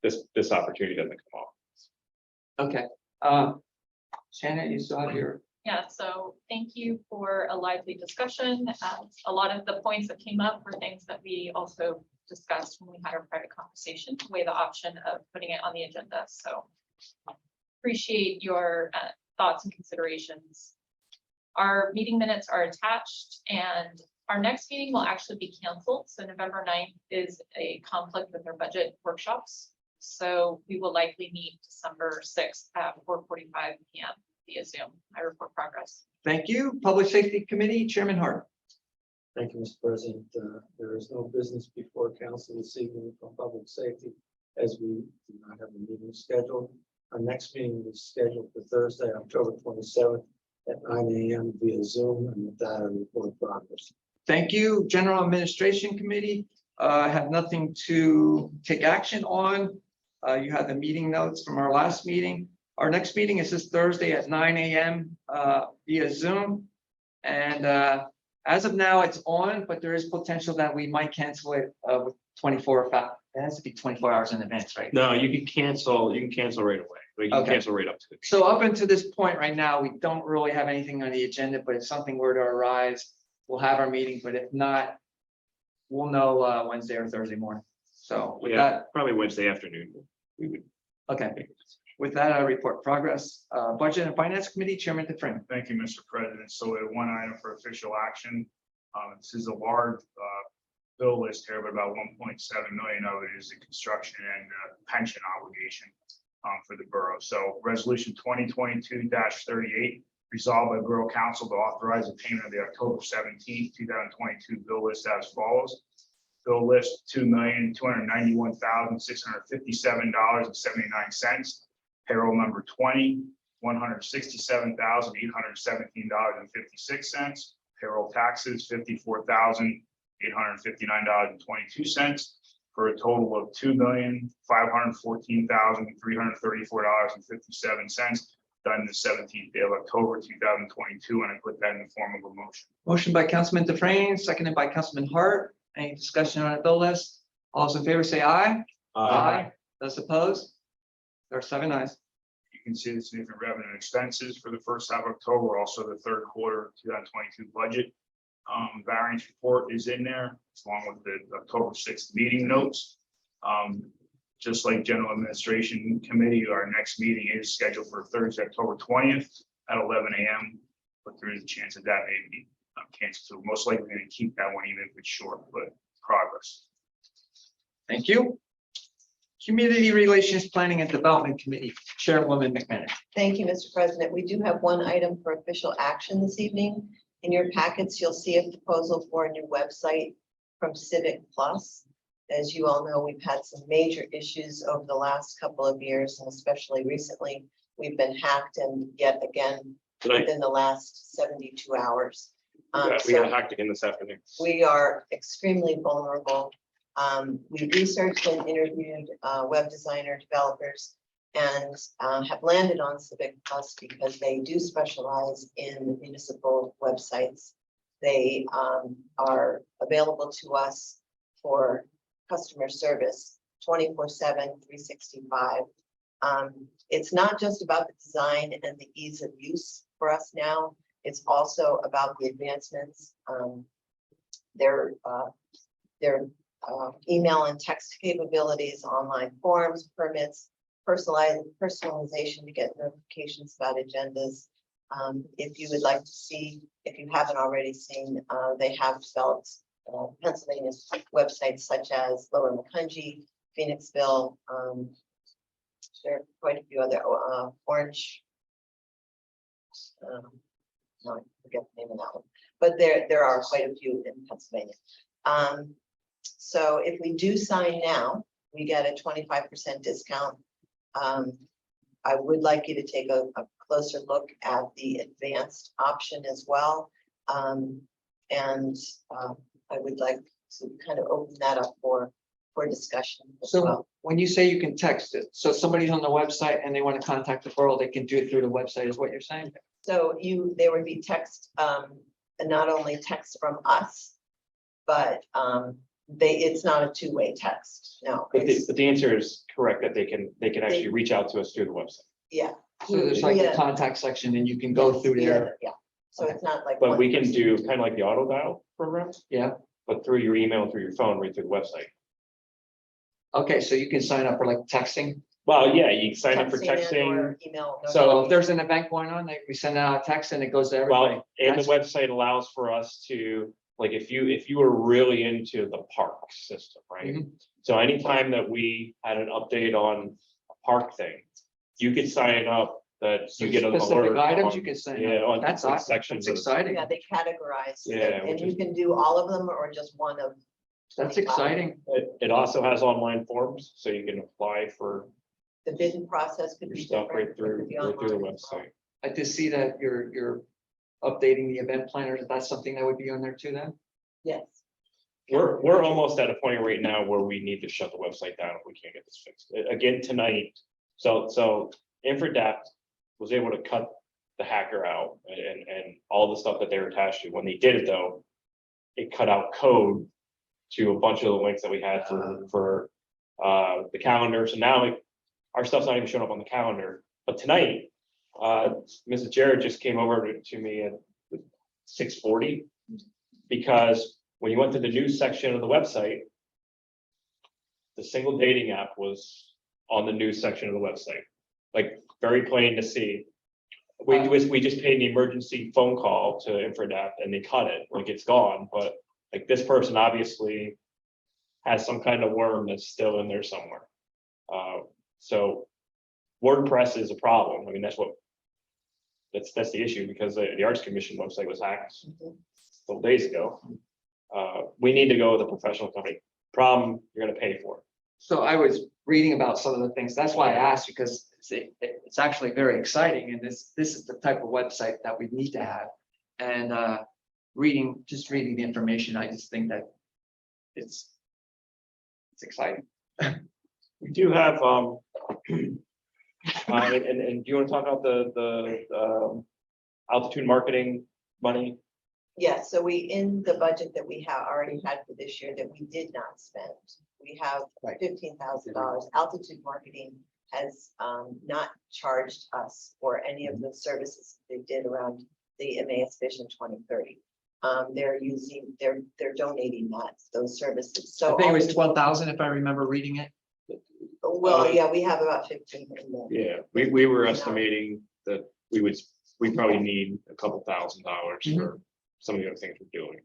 this opportunity doesn't come off. Okay. Shannon, you still have your, Yeah, so thank you for a lively discussion. A lot of the points that came up were things that we also discussed when we had our private conversation, weigh the option of putting it on the agenda. So appreciate your thoughts and considerations. Our meeting minutes are attached and our next meeting will actually be canceled. So November 9th is a conflict with our budget workshops. So we will likely meet December 6th at 4:45 p.m. via Zoom. I report progress. thank you. Public Safety Committee, Chairman Hart. Thank you, Mr. President. There is no business before council this evening from public safety, as we do not have a meeting scheduled. Our next meeting is scheduled for Thursday, October 27th at 9 a.m. via Zoom, and with that, I report progress. Thank you. General Administration Committee, I have nothing to take action on. You have the meeting notes from our last meeting. Our next meeting is this Thursday at 9 a.m. Via Zoom. And as of now, it's on, but there is potential that we might cancel it with 24 hours. It has to be 24 hours in advance, right? No, you can cancel right away. But you can Okay. cancel right up to it. So up until this point right now, we don't really have anything on the agenda, but if something were to arise, we'll have our meeting, but if not, we'll know Wednesday or Thursday morning. So with Yeah, that, probably Wednesday afternoon. We would. okay. With that, I report progress. Budget and Finance Committee, Chairman DeFrenne. Thank you, Mr. President. So we have one item for official action. This is a large bill list here, but about 1.7 million of it is the construction and pension obligation for the borough. So resolution 2022-38, resolved by Borough Council to authorize the payment of the October 17th, 2022 bill list as follows. Bill list $2,291,657.79. Payroll number 20, $167,817.56. Payroll taxes, $54,859.22, for a total of $2,514,334.57, done the 17th day of October 2022, and I put that in the form of a motion. Motion by Councilman DeFrenne, seconded by Councilman Hart. Any discussion on the bill list? All those in favor say aye. Those opposed? There are 7 ayes. You can see the significant revenue and expenses for the first half of October, also the third quarter 2022 budget. Variance report is in there, along with the October 6th meeting notes. Just like General Administration Committee, our next meeting is scheduled for Thursday, October 20th at 11 a.m. But there is a chance that that may be canceled. So most likely going to keep that one even if it's short, but progress. Thank you. Community Relations Planning and Development Committee, Chairwoman McManus. Thank you, Mr. President. We do have one item for official action this evening. In your packets, you'll see a proposal for a new website from Civic Plus. As you all know, we've had some major issues over the last couple of years, and especially recently, we've been hacked and yet again Tonight, within the last 72 hours. we got hacked again this afternoon. We are extremely vulnerable. We researched and interviewed web designer developers and have landed on Civic Plus because they do specialize in municipal websites. They are available to us for customer service 24/7, 365. It's not just about the design and the ease of use for us now. It's also about the advancements. Their email and text capabilities, online forms, permits, personalization to get notifications about agendas, If you would like to see, if you haven't already seen, they have developed Pennsylvania's websites such as Lower Macungie, Phoenixville. There are quite a few other, Orange. No, I forget the name of that one, but there are quite a few in Pennsylvania. So if we do sign now, we get a 25% discount. I would like you to take a closer look at the advanced option as well. I would like to kind of open that up for discussion as So well. when you say you can text it, so somebody's on the website and they want to contact the borough, they can do it through the website, is what you're saying? So there would be text, and not only text from us, but it's not a two-way text, no. But it's- the answer is correct, that they can actually reach out to us through the website. Yeah. So there's like a Yeah. contact section and you can go Yes, through there. Yeah, so it's not like. But one we can person. do kind of like the auto dial program, Yeah. but through your email, through your phone, right through the website. Okay, so you can sign up for like texting. Well, yeah, you can sign up for and texting. or Email. So if there's an event going on, we send out a text and it goes to everybody. Well, and the That's- website allows for us to, like, if you were really into the park system, right? Mhm. So anytime that we had an update on a park thing, you could sign up that you get an Specific alert. items on- you can sign Yeah, up. on That's different awesome. sections That's of- exciting. Yeah, they categorize, Yeah, and which you is- can do all of them or just one of. That's 25. exciting. It also has online forms, so you can apply for The bidding process could your be stuff different. right it through, could be right through the online as well. website. I just see that you're updating the event planners. That's something that would be on there too then? Yes. We're almost at a point right now where we need to shut the website down if we can't get this fixed. Again, tonight, so InfraDapt was able to cut the hacker out and all the stuff that they were attached to. When they did it though, it cut out code to a bunch of the links that we had for the calendar. So now like our stuff's not even showing up on the calendar. But tonight, Mrs. Jared just came over to me at 6:40 because when you went to the news section of the website, the single dating app was on the news section of the website, like very plain to see. We just paid the emergency phone call to InfraDapt and they cut it, like it's gone, but like this person obviously has some kind of worm that's still in there somewhere. So WordPress is a problem. I mean, that's the issue because the Arts Commission website was hacked a couple days ago. We need to go with a professional company. Problem, you're gonna pay for it. So I was reading about some of the things. That's why I asked, because it's actually very exciting and this is the type of website that we need to have. And reading the information, I just think that it's exciting. We do have, and do you want to talk about the altitude marketing money? Yeah, so in the budget that we have already had for this year that we did not spend, we have Right. $15,000. Altitude Marketing has not charged us for any of the services they did around the Emmaus Vision 2030. They're donating those services. I So. think it was 12,000 if I remember reading it. Well, yeah, we have about 15 in there. Yeah, we were estimating that we probably need a couple $1,000 for some of the other things we're doing.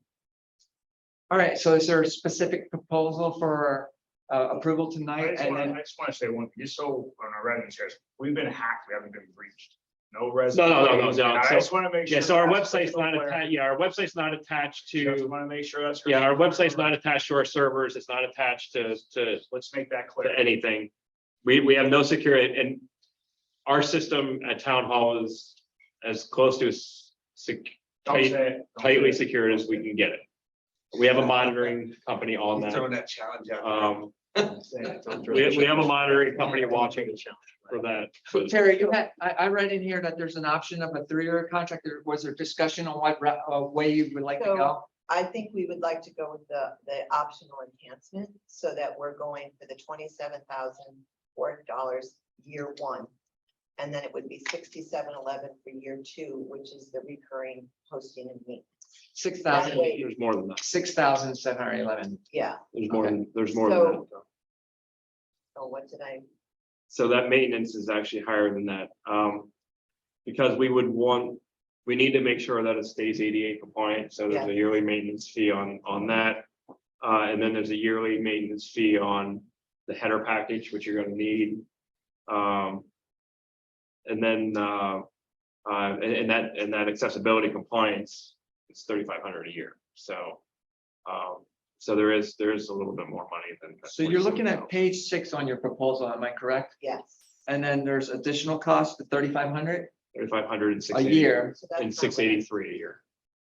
All right, so is there a specific proposal for approval I tonight? just And wanna, then, I just wanna say one, thing, just so on our residents here, we've been hacked, we haven't been breached. No No, resident. no. And I just wanna make sure. Yeah, so our that's website's crystal not clear. attached, our website's not attached Just to, wanna make sure that's. yeah, our crystal website's clear. not attached to our servers, it's not attached to Let's make that clear. anything. We have no security, and our system at town hall is as close to Don't say it. Don't tightly say it. secured as we can get it. We have a monitoring company on that. that challenge out. Don't say it. Don't We have a monitoring company watching for that. so Terry, I read in here that there's an option of a 3-year contract. Was there discussion on what way you would like to go? I think we would like to go with the optional enhancement so that we're going for the $27,004 year one. And then it would be $6711 for year two, which is the recurring hosting and maintenance. 6,000, There's more than that. 6,711. Yeah, There's more than that. So- so what did I, So that maintenance is actually higher than that. Because we would want we need to make sure that it stays ADA compliant, so there's a yearly maintenance fee on that. And then there's a yearly maintenance fee on the header package, which you're gonna need. And then, and that accessibility compliance, it's $3,500 a year, so. So there is a little bit more money than. So you're looking at page 6 on your proposal, am I correct? Yes. And then there's additional cost of 3,500 3,500 and a 680 year, So that's and not what I- 683 a year.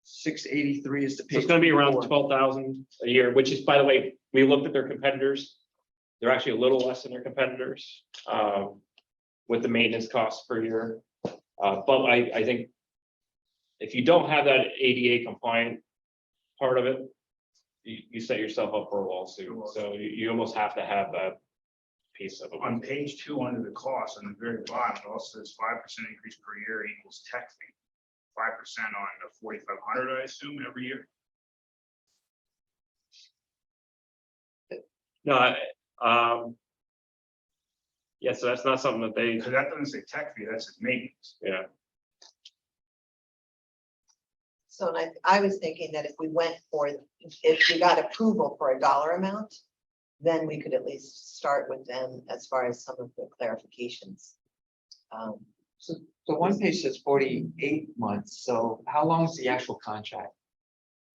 683 is the So page. it's gonna be around 4. 12,000 a year, which is, by the way, we looked at their competitors. They're actually a little less than their competitors, with the maintenance costs per year. But I think if you don't have that ADA compliant part of it, you set yourself up for a lawsuit. So you almost have to have that piece of it. On page 2, under the cost, on the very bottom, it also says 5% increase per year equals tech fee. 5% on the 4,500, I assume, every year. No, yeah, so that's not something that they, Because that doesn't say tech fee, that says maintenance. yeah. So and I was thinking that if we went for, if we got approval for a dollar amount, then we could at least start with them as far as some of the clarifications. So the one page says 48 months, so how long is the actual contract?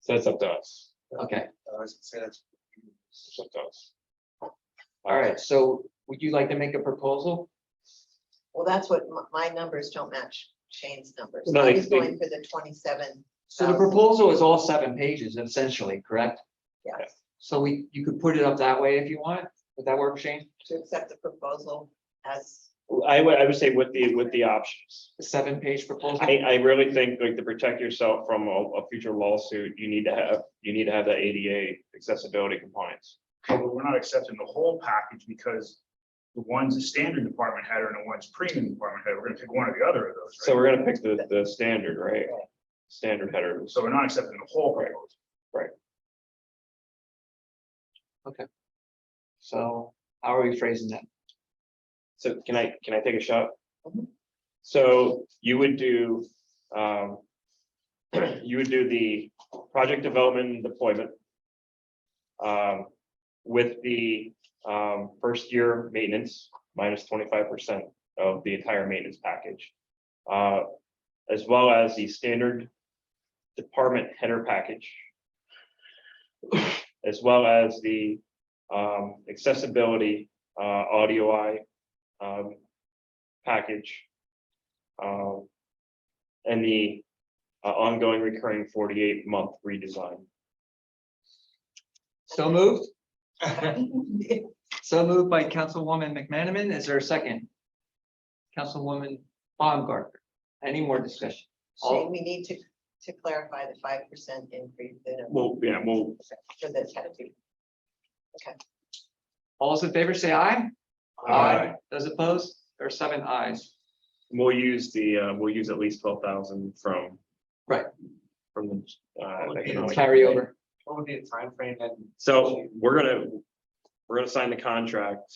So that's up to us. Okay, I was gonna say that's. It's up to us. all right, so would you like to make a proposal? Well, that's what my numbers don't match Shane's numbers. No, I they- was going for the 27. So the proposal is all 7 pages essentially, correct? Yes, So you could put it up that way if you want. Would that work, Shane? to accept the proposal as, I would say with the options. The 7-page proposal? I really think, like, to protect yourself from a future lawsuit, you need to have that ADA accessibility compliance. But we're not accepting the whole package because the ones the standard department header and the ones premium department header, we're gonna pick one or the other of those. So right? we're gonna pick the standard, right? Standard headers. So we're not accepting the whole proposal. So how are we phrasing that? So can I take a shot? Mhm. So you would do, you would do the project development and deployment. With the first year maintenance minus 25% of the entire maintenance package. As well as the standard department header package. As well as the accessibility audio eye package. And the ongoing recurring 48-month redesign. So moved? So moved by Councilwoman McManaman. Is there a second? Councilwoman Baumgartner. Any more discussion? Shane, we need to clarify the 5% increase. Well, yeah, well, For the tech fee. All those in favor say aye. Those opposed? There are 7 ayes. we'll use at least 12,000 from. Right. From the. economic- Carryover. What would be the timeframe then? So we're gonna sign the contract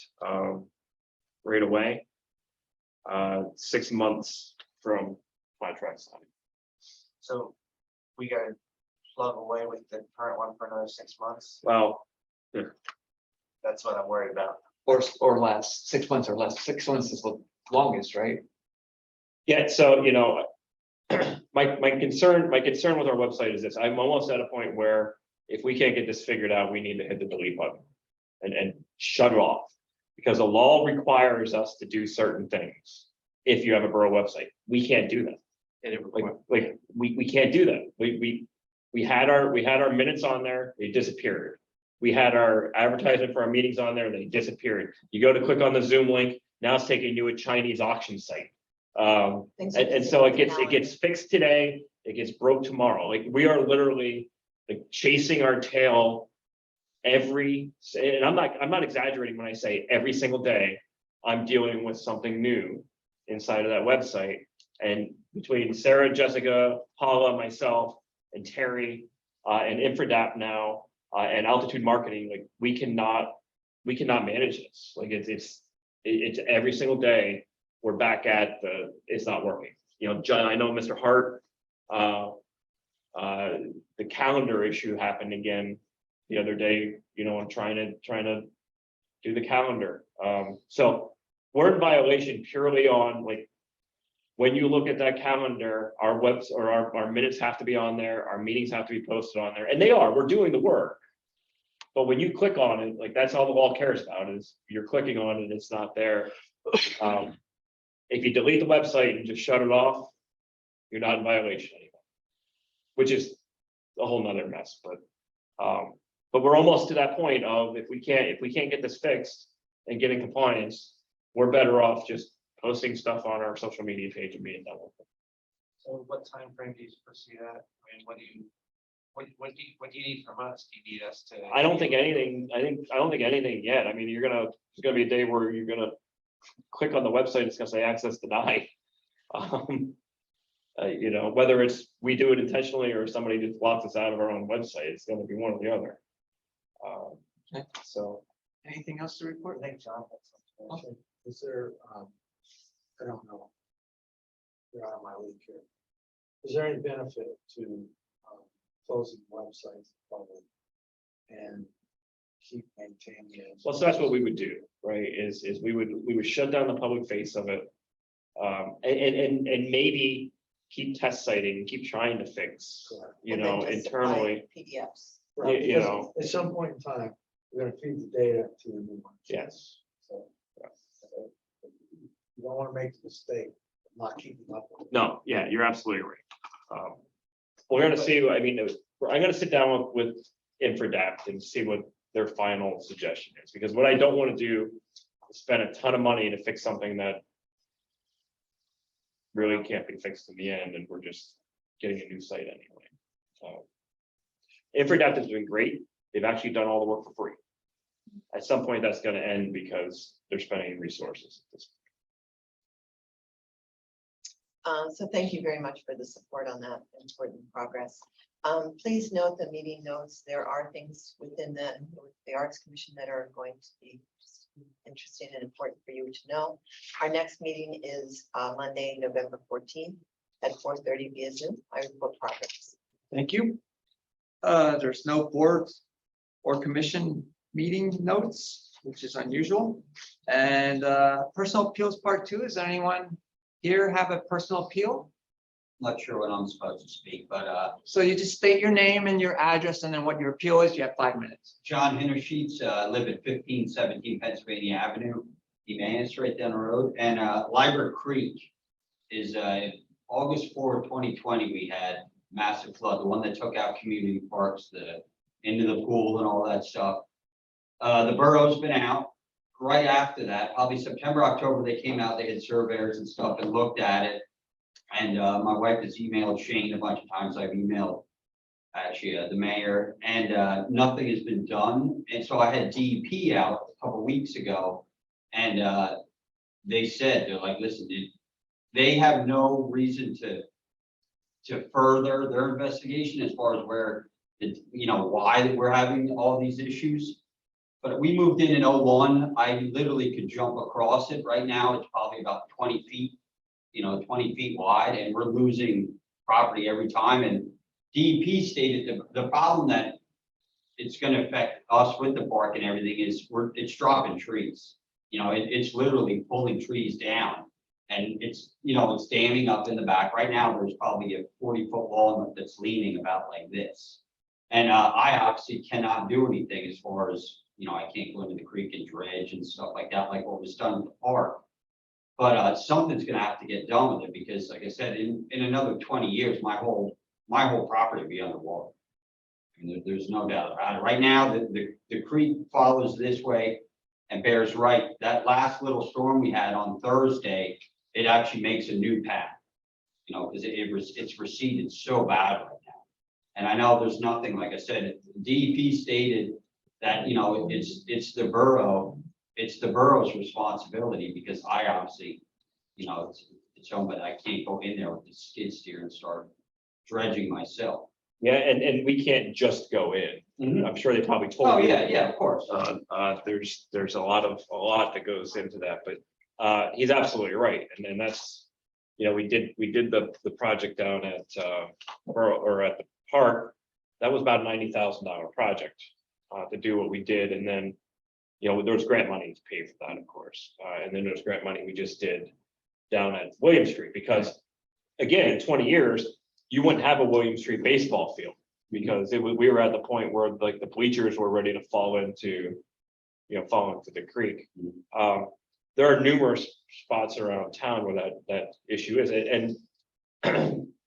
right away. 6 months from contract signing. So we gotta plug away with the current one for another 6 months. Well, That's what I'm worried about. Or less, 6 months or less. 6 months is the longest, right? yeah, so, you know, my concern with our website is this: I'm almost at a point where if we can't get this figured out, we need to hit the delete button and shut it off. Because the law requires us to do certain things. If you have a borough website, we can't do that. And we can't do that. We had our minutes on there, they disappeared. We had our advertisement for our meetings on there, they disappeared. You go to click on the Zoom link, now it's taking you to a Chinese auction site. And so it gets fixed today, it gets broke tomorrow. Like, we are literally like chasing our tail and I'm not exaggerating when I say every single day I'm dealing with something new inside of that website. And between Sarah, Jessica, Paula, myself, and Terry, and Infradap now, and Altitude Marketing, like, we cannot manage this. Like, it's every single day we're back at it's not working. You know, John, I know Mr. Hart The calendar issue happened again the other day, you know, I'm trying to do the calendar. So we're in violation purely on like, when you look at that calendar, our webs or our minutes have to be on there, our meetings have to be posted on there, and they are, we're doing the work. But when you click on it, like, that's all the law cares about is you're clicking on it, it's not there. If you delete the website and just shut it off, you're not in violation anymore. Which is a whole nother mess, but we're almost to that point of if we can't get this fixed and get in compliance, we're better off just posting stuff on our social media page and being done with it. So what time frame do you foresee that? I mean, what do you need from us? Do you need us to? I don't think anything yet. I mean, there's gonna be a day where you're gonna click on the website, it's gonna say access denied. You know, whether it's we do it intentionally or somebody just blocks us out of our own website, it's gonna be one or the other. Okay. So, Anything else to report? Thanks, John. Is there, I don't know. You're out of my league here. Is there any benefit to closing websites public and keep maintaining it? well, so that's what we would do, right, is we would shut down the public face of it. And maybe keep test citing, keep trying to fix, you And then know, just supply internally, PDFs. Right, you because know. At some point in time, we're gonna feed the data to the new one. Yes. So, you don't wanna make the mistake of not keeping up with it. No, yeah, you're absolutely right. We're gonna see, I mean, I'm gonna sit down with Infradapt and see what their final suggestion is, because what I don't wanna do is spend a ton of money to fix something that really can't be fixed in the end, and we're just getting a new site anyway. So Infradapt has been great. They've actually done all the work for free. At some point, that's gonna end because they're spending resources. So thank you very much for the support on that important progress. Please note the meeting notes, there are things within the Arts Commission that are going to be interesting and important for you to know. Our next meeting is Monday, November 14th at 4:30 via Zoom. I report progress. Thank you. There's no board or commission meeting notes, which is unusual. And personal appeals part 2, is there anyone here have a personal appeal? Not sure when I'm supposed to speak, but So you just state your name and your address and then what your appeal is, you have 5 minutes. John Hintersheets, live at 1517 Pennsylvania Avenue, Emmaus, right down the road. And Liber Creek is August 4, 2020, we had massive flood, the one that took out community parks, the into the pool and all that stuff. The borough's been out. Right after that, probably September, October, they came out, they had surveyors and stuff and looked at it. And my wife has emailed Shane a bunch of times. I've emailed actually the mayor, and nothing has been done. And so I had DEP out a couple weeks ago, and they said, they're like, listen, they have no reason to further their investigation as far as where, why we're having all these issues. But we moved in 01, I literally could jump across it. Right now, it's probably about 20 feet, 20 feet wide, and we're losing property every time. And DEP stated the problem that it's going to affect us with the park and everything is it's dropping trees. It's literally pulling trees down, and it's damming up in the back. Right now, there's probably a 40-foot wall that's leaning about like this. And I obviously cannot do anything as far as, I can't go into the creek and dredge and stuff like that, like what was done with the park. But something's gonna have to get done with it, because like I said, in another 20 years, my whole property will be underwater. I mean, there's no doubt about it. Right now, the creek follows this way and bears right. That last little storm we had on Thursday, it actually makes a new path, because it's receded so bad right now. And I know there's nothing, like I said, DEP stated that, it's the borough's responsibility, because I obviously, it's owned, but I can't go in there with the skid steer and start dredging myself. Yeah, and we can't just go in. I'm sure they probably told Oh, you. yeah, of course. There's a lot that goes into that, but he's absolutely right, and that's we did the project down at, or at the park. That was about $90,000 project, to do what we did, and then, there was grant money to pay for that, of course, and then there's grant money we just did down at William Street, because, again, in 20 years, you wouldn't have a William Street baseball field, because we were at the point where like the bleachers were ready to fall into the creek. There are numerous spots around town where that issue is, and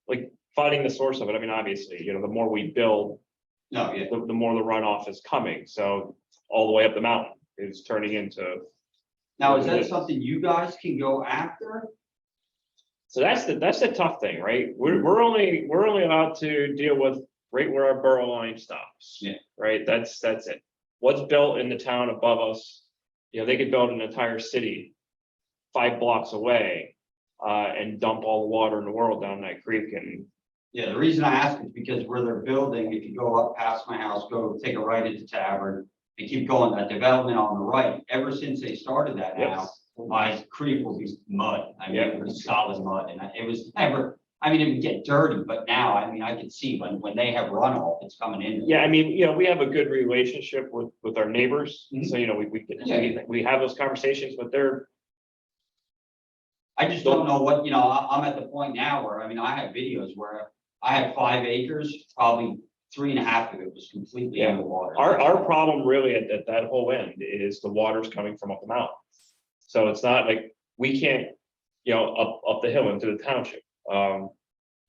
like finding the source of it. I mean, obviously, the more we build, No, yeah, the more the runoff is coming. So all the way up the mountain is turning into. now, is that something you guys can go after? So that's the tough thing, right? We're only allowed to deal with right where our borough line stops. Yeah. Right, that's it. What's built in the town above us, they could build an entire city 5 blocks away, and dump all the water in the world down that creek, and Yeah, the reason I ask is because where they're building, if you go up past my house, go take a right into Tavern and keep going, that development on the right, ever since they started that now, yes, my creek will be mud. I mean, Yeah. it was solid mud, and it was never, I mean, it would get dirty, but now, I mean, I can see when they have runoff, it's coming in. yeah. I mean, we have a good relationship with our neighbors, Mhm. so we have those conversations, but they're. I just don't know what, I'm at the point now where, I mean, I have videos where I had 5 acres, probably 3.5 of it was completely Yeah. underwater. Our problem really at that whole end is the water's coming from up the mountain. So it's not like we can't, up the hill into the township.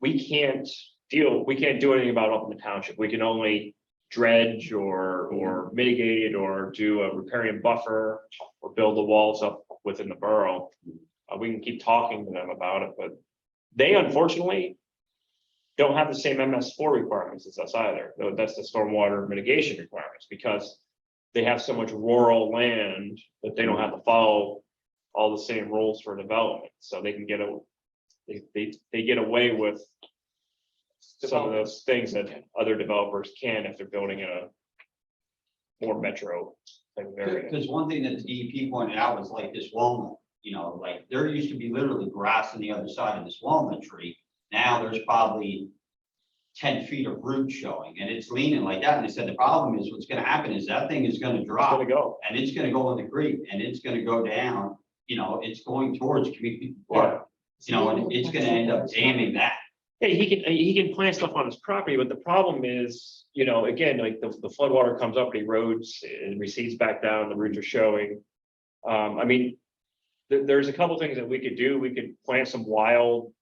We can't do anything about up in the township. We can only dredge or mitigate it or do a riparian buffer or build the walls up within the borough. We can keep talking to them about it, but they unfortunately don't have the same MS4 requirements as us either. That's the stormwater mitigation requirements, because they have so much rural land that they don't have to follow all the same rules for development. So they can they get away with some of those things that other developers can if they're building in a more metro type of area. Because one thing that the DEP pointed out was like this walnut, like there used to be literally grass on the other side of this walnut tree. Now there's probably 10 feet of root showing, and it's leaning like that. And they said the problem is what's gonna happen is that thing is gonna It's drop, gonna go. and it's gonna go in the creek, and it's gonna go down, it's going towards community park. And it's gonna end up damming that. Yeah, he can plant stuff on his property, but the problem is, again, like the flood water comes up, it erodes, it recedes back down, the roots are showing. I mean, there's a couple things that we could do. We could plant some wild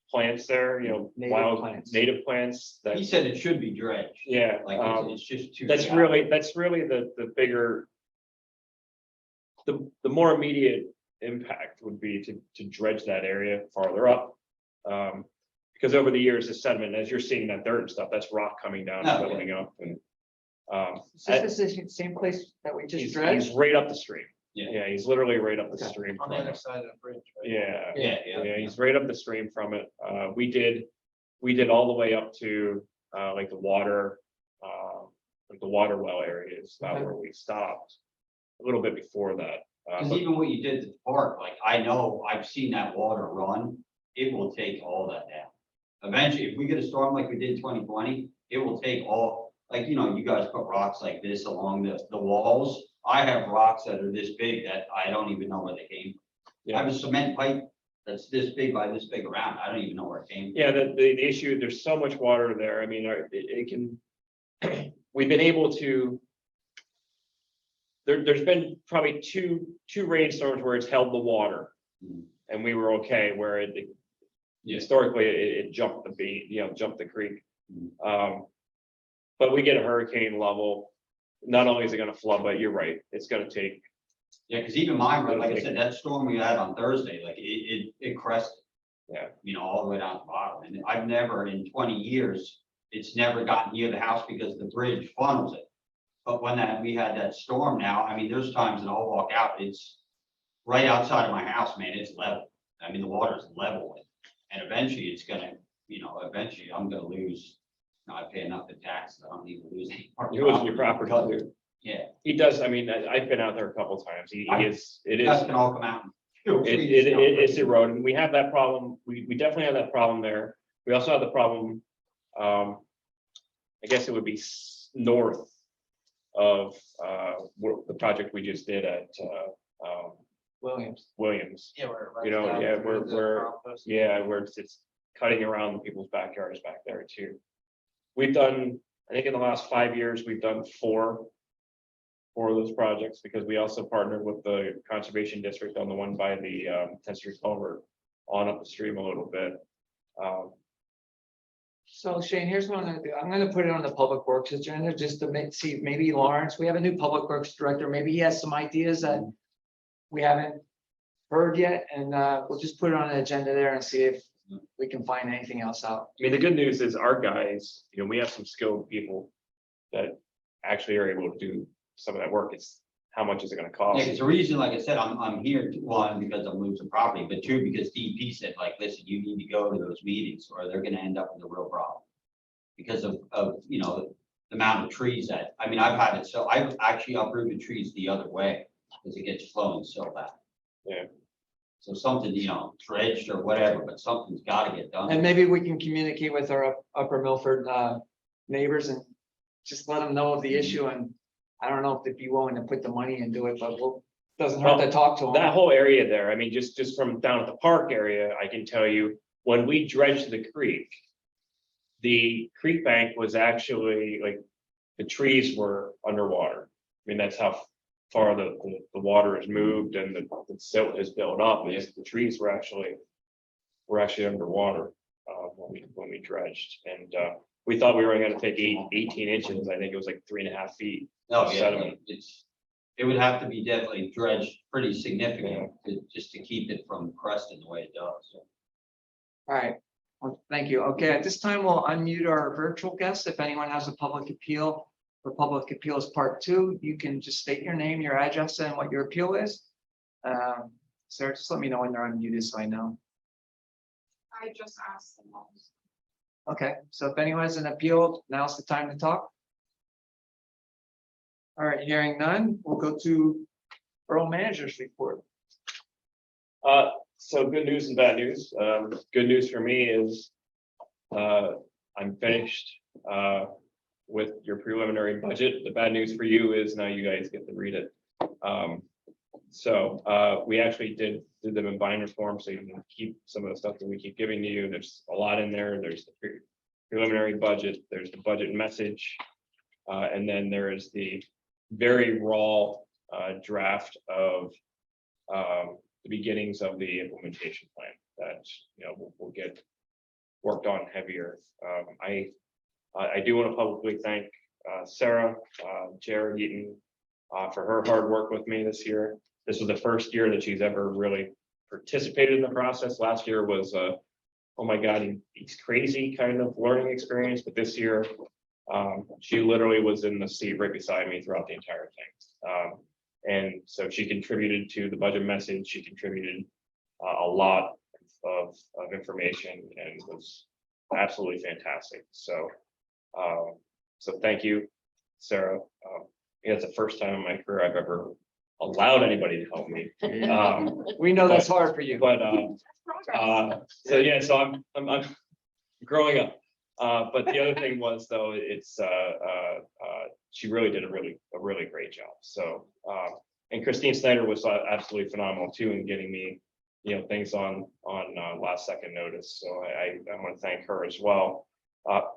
plants there, wild plants. native plants that, He said it should be dredged, yeah. like it's just too. That's shallow. really the bigger. The more immediate impact would be to dredge that area farther up. Because over the years, the sediment, as you're seeing that dirt and stuff, that's rock coming down, Oh, and building up, and. Is this the same place that we just He's dredged? right up the stream. Yeah. Yeah, he's literally right up the Okay. stream. On the from other it. side of the bridge, right? Yeah, Yeah. he's right up the stream from it. We did all the way up to, like the water, like the water well area is about Okay. where we stopped. A little bit before that. Because But even what you did at the park, like I know, I've seen that water run, it will take all that down. Eventually, if we get a storm like we did in 2020, it will take all, like, you guys put rocks like this along the walls. I have rocks that are this big that I don't even know where they came from. I have a cement pipe that's this big by this big around. I don't even know where it came from. yeah, the issue, there's so much water there. I mean, it can, we've been able to. There's been probably two rainstorms where it's held the water. Mhm. And we were okay, where Yeah. historically, it jumped jumped the creek. But we get a hurricane level, not only is it gonna flood, but you're right, it's gonna take. Yeah, because even mine, like I said, that storm we had on Thursday, like it crested. Yeah. All the way down to the bottom. And I've never, in 20 years, it's never gotten near the house because the bridge funnels it. But when we had that storm now, I mean, there's times that I'll walk out, it's right outside of my house, man, it's level. I mean, the water's level. And eventually it's gonna, eventually I'm gonna lose. I pay enough in taxes, I don't need to lose any more. You lose your property too. Yeah, He does, I mean, I've been out there a couple times, it Guys is, can all come out and It's eroding. We have that problem. We definitely have that problem there. We also have the problem, I guess it would be north of, the project we just did at, Williams. Williams. Yeah, we're. You know, down yeah, through the we're- compost. Yeah, where it's cutting around people's backyards back there too. We've done, I think in the last 5 years, we've done four of those projects, because we also partnered with the conservation district on the one by the 10th Street culvert on up the stream a little bit. So Shane, here's what I'm gonna do. I'm gonna put it on the public works agenda just to see, maybe Lawrence, we have a new public works director. Maybe he has some ideas that we haven't heard yet, and we'll just put it on the agenda there and see if we can find anything else out. I mean, the good news is our guys, we have some skilled people that actually are able to do some of that work. It's how much is it gonna Yeah, cost? because the reason, like I said, I'm here, one, because I'm losing property, but two, because DEP said, like, listen, you need to go to those meetings or they're gonna end up with a real problem. Because of, the amount of trees that, I mean, I've had it, so I've actually uprooted trees the other way, because it gets flowing so bad. Yeah. So something, dredged or whatever, but something's gotta get done. And maybe we can communicate with our Upper Milford neighbors and just let them know of the issue, and I don't know if they'd be willing to put the money into it, but doesn't hurt to talk to That them. whole area there, I mean, just from down at the park area, I can tell you, when we dredged the creek. The creek bank was actually like, the trees were underwater. I mean, that's how far the water has moved and the silt has built up. Yes, the trees were actually underwater when we dredged, and we thought we were gonna take 18 inches. I think it was like 3.5 feet. No, yeah, sediment. it would have to be definitely dredged pretty significant, just to keep it from crusting the way it does. So. All right, well, thank you. Okay, at this time, we'll unmute our virtual guests. If anyone has a public appeal for Public Appeals Part 2, you can just state your name, your address, and what your appeal is. Sarah, just let me know when they're unmuted so I know. I just asked them all. Okay, so if anyone has an appeal, now's the time to talk. All right, hearing none, we'll go to Borough Manager's report. So good news and bad news. Good news for me is I'm finished with your preliminary budget. The bad news for you is now you guys get to read it. So we actually did them in binder form, so you can keep some of the stuff that we keep giving to you. There's a lot in there. There's the preliminary budget, there's the budget message, and then there is the very raw draft of the beginnings of the implementation plan that will get worked on heavier. I do want to publicly thank Sarah, Jared Eaton, for her hard work with me this year. This was the first year that she's ever really participated in the process. Last year was oh my God, he's crazy kind of learning experience, but this year she literally was in the seat right beside me throughout the entire thing. And so she contributed to the budget message. She contributed a lot of information and was absolutely fantastic. So, so thank you, Sarah. It's the first time in my career I've ever allowed anybody to help me. We know that's hard for you. But so yeah, so I'm growing up. But the other thing was though, it's she really did a really great job. So and Christine Snyder was absolutely phenomenal too in getting me things on last second notice. So I want to thank her as well.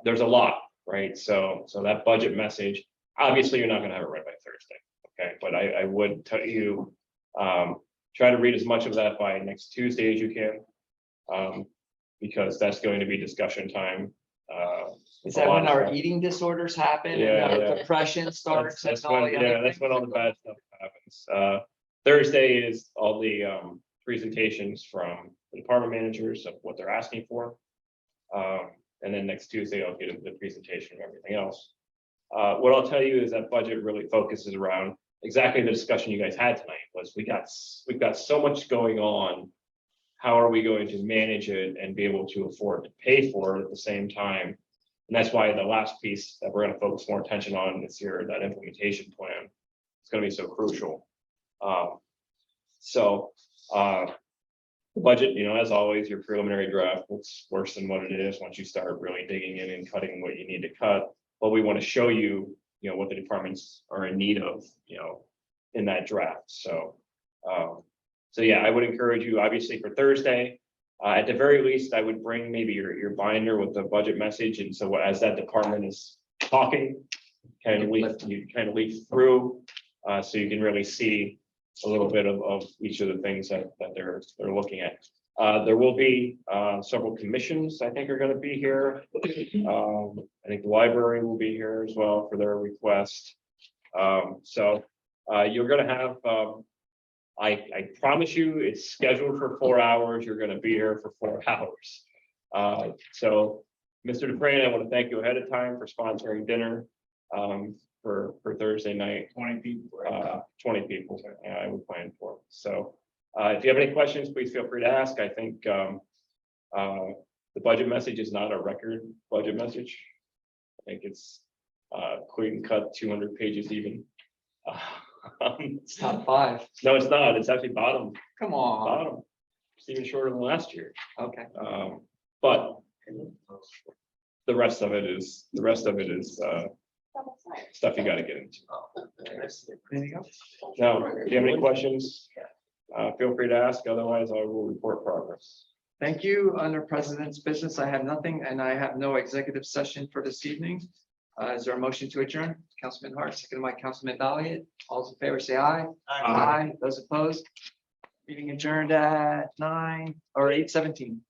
There's a lot, right? So that budget message, obviously you're not going to have it read by Thursday. Okay, but I would tell you, try to read as much of that by next Tuesday as you can, because that's going to be discussion time. Is that when our eating disorders happen? Yeah, and yeah. Depression starts? That's and all when, the other that's things? when all the bad stuff happens. Thursday is all the presentations from the department managers of what they're asking for. And then next Tuesday, I'll get the presentation of everything else. What I'll tell you is that budget really focuses around exactly the discussion you guys had tonight. Was we've got so much going on. How are we going to manage it and be able to afford to pay for it at the same time? And that's why the last piece that we're going to focus more attention on this year, that implementation plan, is going to be so crucial. So The budget, as always, your preliminary draft looks worse than what it is once you start really digging in and cutting what you need to cut. But we want to show you, what the departments are in need of, in that draft. So yeah, I would encourage you, obviously, for Thursday. At the very least, I would bring maybe your binder with the budget message. And so as that department is talking, you kind of leaf through, so you can really see a little bit of each of the things that they're looking at. There will be several commissions, I think, are going to be here. I think the library will be here as well for their request. So you're going to have, I promise you, it's scheduled for 4 hours. You're going to be here for 4 hours. So, Mr. Dufresne, I want to thank you ahead of time for sponsoring dinner for Thursday night. 20 people. 20 people, I would plan for. So if you have any questions, please feel free to ask. I think the budget message is not a record budget message. I think it's clean cut 200 pages even. It's top 5. No, it's not. It's actually bottom. Come on. It's even shorter than last year. Okay. But the rest of it is stuff you got to get into. Anything else? Now, if you have any questions, feel free to ask. Otherwise, I will report progress. Thank you. Under President's business, I have nothing, and I have no executive session for this evening. Is there a motion to adjourn? Councilman Hart, seconded by Councilman Elliott. All those in favor say aye. Aye. Those opposed? Meeting adjourned at 8:17.